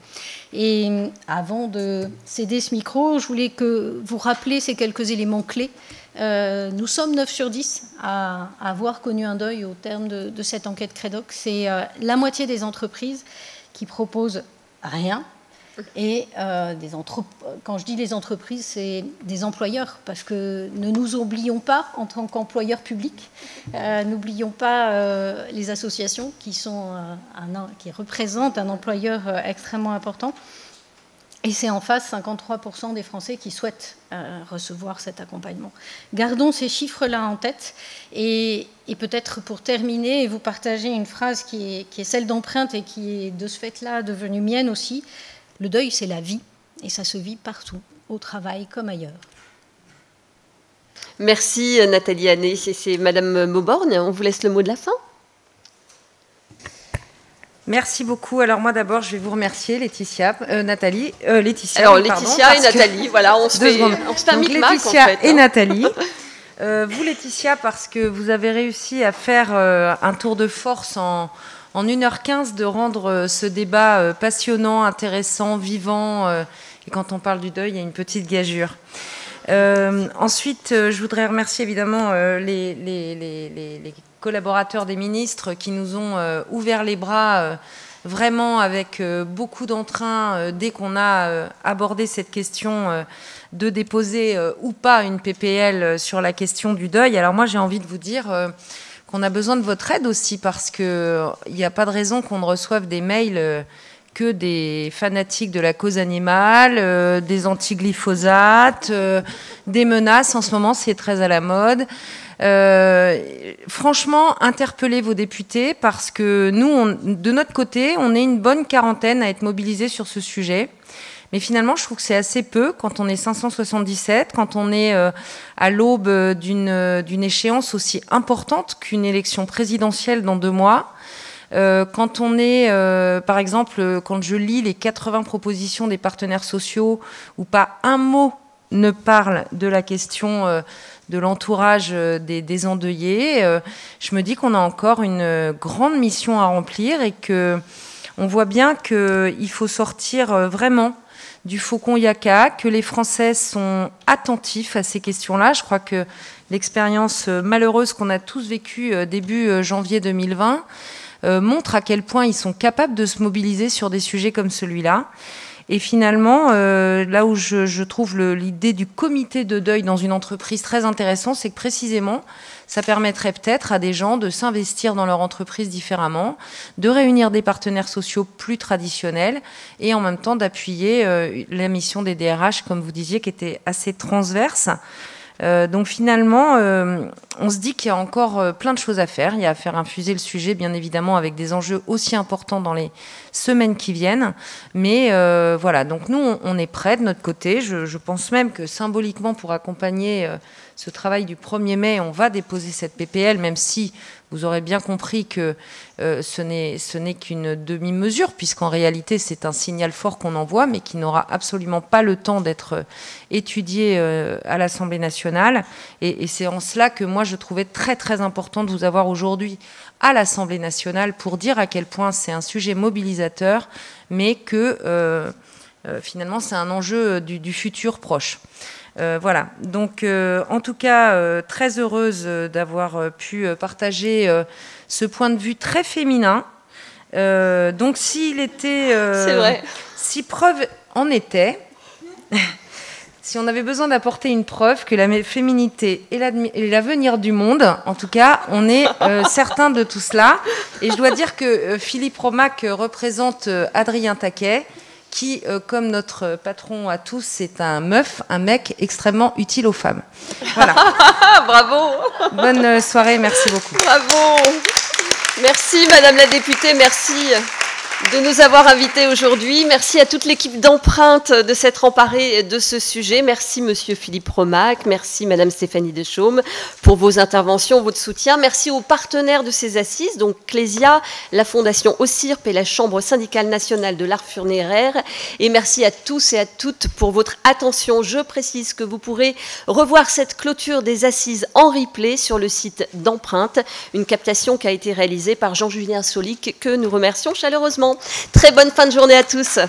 Et avant de céder ce micro, je voulais que vous rappeliez ces quelques éléments clés. Nous sommes 9 sur 10 à avoir connu un deuil au terme de cette enquête Credoc. C'est la moitié des entreprises qui proposent rien. Et quand je dis les entreprises, c'est des employeurs, parce que ne nous oublions pas en tant qu'employeurs publics, n'oublions pas les associations qui représentent un employeur extrêmement important. Et c'est en face 53% des Français qui souhaitent recevoir cet accompagnement. Gardons ces chiffres-là en tête. Et peut-être pour terminer, et vous partager une phrase qui est celle d'Empreinte et qui est de ce fait-là devenue mienne aussi. Le deuil, c'est la vie. Et ça se vit partout. au travail comme ailleurs. Merci Nathalie Hannet. C'est Madame Mauborgne, on vous laisse le mot de la fin. Merci beaucoup. Alors moi d'abord, je vais vous remercier, Laetitia, Nathalie, Laetitia. Alors pardon, Laetitia et Nathalie, voilà, on se fait un micmac Laetitia en fait. Et Nathalie. Vous Laetitia, parce que vous avez réussi à faire un tour de force en 1h15 de rendre ce débat passionnant, intéressant, vivant. Et quand on parle du deuil, il y a une petite gageure. Ensuite, je voudrais remercier évidemment les collaborateurs des ministres qui nous ont ouvert les bras vraiment avec beaucoup d'entrain dès qu'on a abordé cette question de déposer ou pas une PPL sur la question du deuil. Alors moi, j'ai envie de vous dire qu'on a besoin de votre aide aussi parce qu'il n'y a pas de raison qu'on ne reçoive des mails que des fanatiques de la cause animale, des anti-glyphosates, des menaces. En ce moment, c'est très à la mode. Franchement, interpellez vos députés parce que nous, de notre côté, on est une bonne quarantaine à être mobilisés sur ce sujet. Mais finalement, je trouve que c'est assez peu quand on est 577, quand on est à l'aube d'une échéance aussi importante qu'une élection présidentielle dans 2 mois. Quand on est, par exemple, quand je lis les 80 propositions des partenaires sociaux où pas un mot ne parle de la question de l'entourage des endeuillés, je me dis qu'on a encore une grande mission à remplir et qu'on voit bien qu'il faut sortir vraiment du faucon yaka, que les Français sont attentifs à ces questions-là. Je crois que l'expérience malheureuse qu'on a tous vécue début janvier 2020 montre à quel point ils sont capables de se mobiliser sur des sujets comme celui-là. Et finalement, là où je trouve l'idée du comité de deuil dans une entreprise très intéressante, c'est que précisément, ça permettrait peut-être à des gens de s'investir dans leur entreprise différemment, de réunir des partenaires sociaux plus traditionnels et en même temps d'appuyer la mission des DRH, comme vous disiez, qui était assez transverse. Donc finalement, on se dit qu'il y a encore plein de choses à faire. Il y a à faire infuser le sujet, bien évidemment, avec des enjeux aussi importants dans les semaines qui viennent. Mais voilà, donc nous, on est prêts de notre côté. Je pense même que symboliquement, pour accompagner ce travail du 1er mai, on va déposer cette PPL, même si vous aurez bien compris que ce n'est qu'une demi-mesure, puisqu'en réalité, c'est un signal fort qu'on envoie, mais qui n'aura absolument pas le temps d'être étudié à l'Assemblée nationale. Et c'est en cela que moi, je trouvais très, très important de vous avoir aujourd'hui à l'Assemblée nationale pour dire à quel point c'est un sujet mobilisateur, mais que finalement, c'est un enjeu du futur proche. Voilà, donc en tout cas, très heureuse d'avoir pu partager ce point de vue très féminin. Donc s'il était... c'est vrai. Si preuve en était, si on avait besoin d'apporter une preuve que la féminité est l'avenir du monde, en tout cas, on est certain de tout cela. Et je dois dire que Philippe Romac représente Adrien Taquet, qui, comme notre patron à tous, c'est un mec extrêmement utile aux femmes. Voilà. Bravo. Bonne soirée, merci beaucoup. Bravo. Merci Madame la députée, merci de nous avoir invités aujourd'hui. Merci à toute l'équipe d'Empreinte de s'être emparée de ce sujet. Merci Monsieur Philippe Romac, merci Madame Stéphanie Deschaumes pour vos interventions, votre soutien. Merci aux partenaires de ces assises, donc Clésia, la Fondation OSIRP et la Chambre syndicale nationale de l'art funéraire. Et merci à tous et à toutes pour votre attention. Je précise que vous pourrez revoir cette clôture des assises en replay sur le site d'Empreinte, une captation qui a été réalisée par Jean-Julien Solic, que nous remercions chaleureusement. Très bonne fin de journée à tous.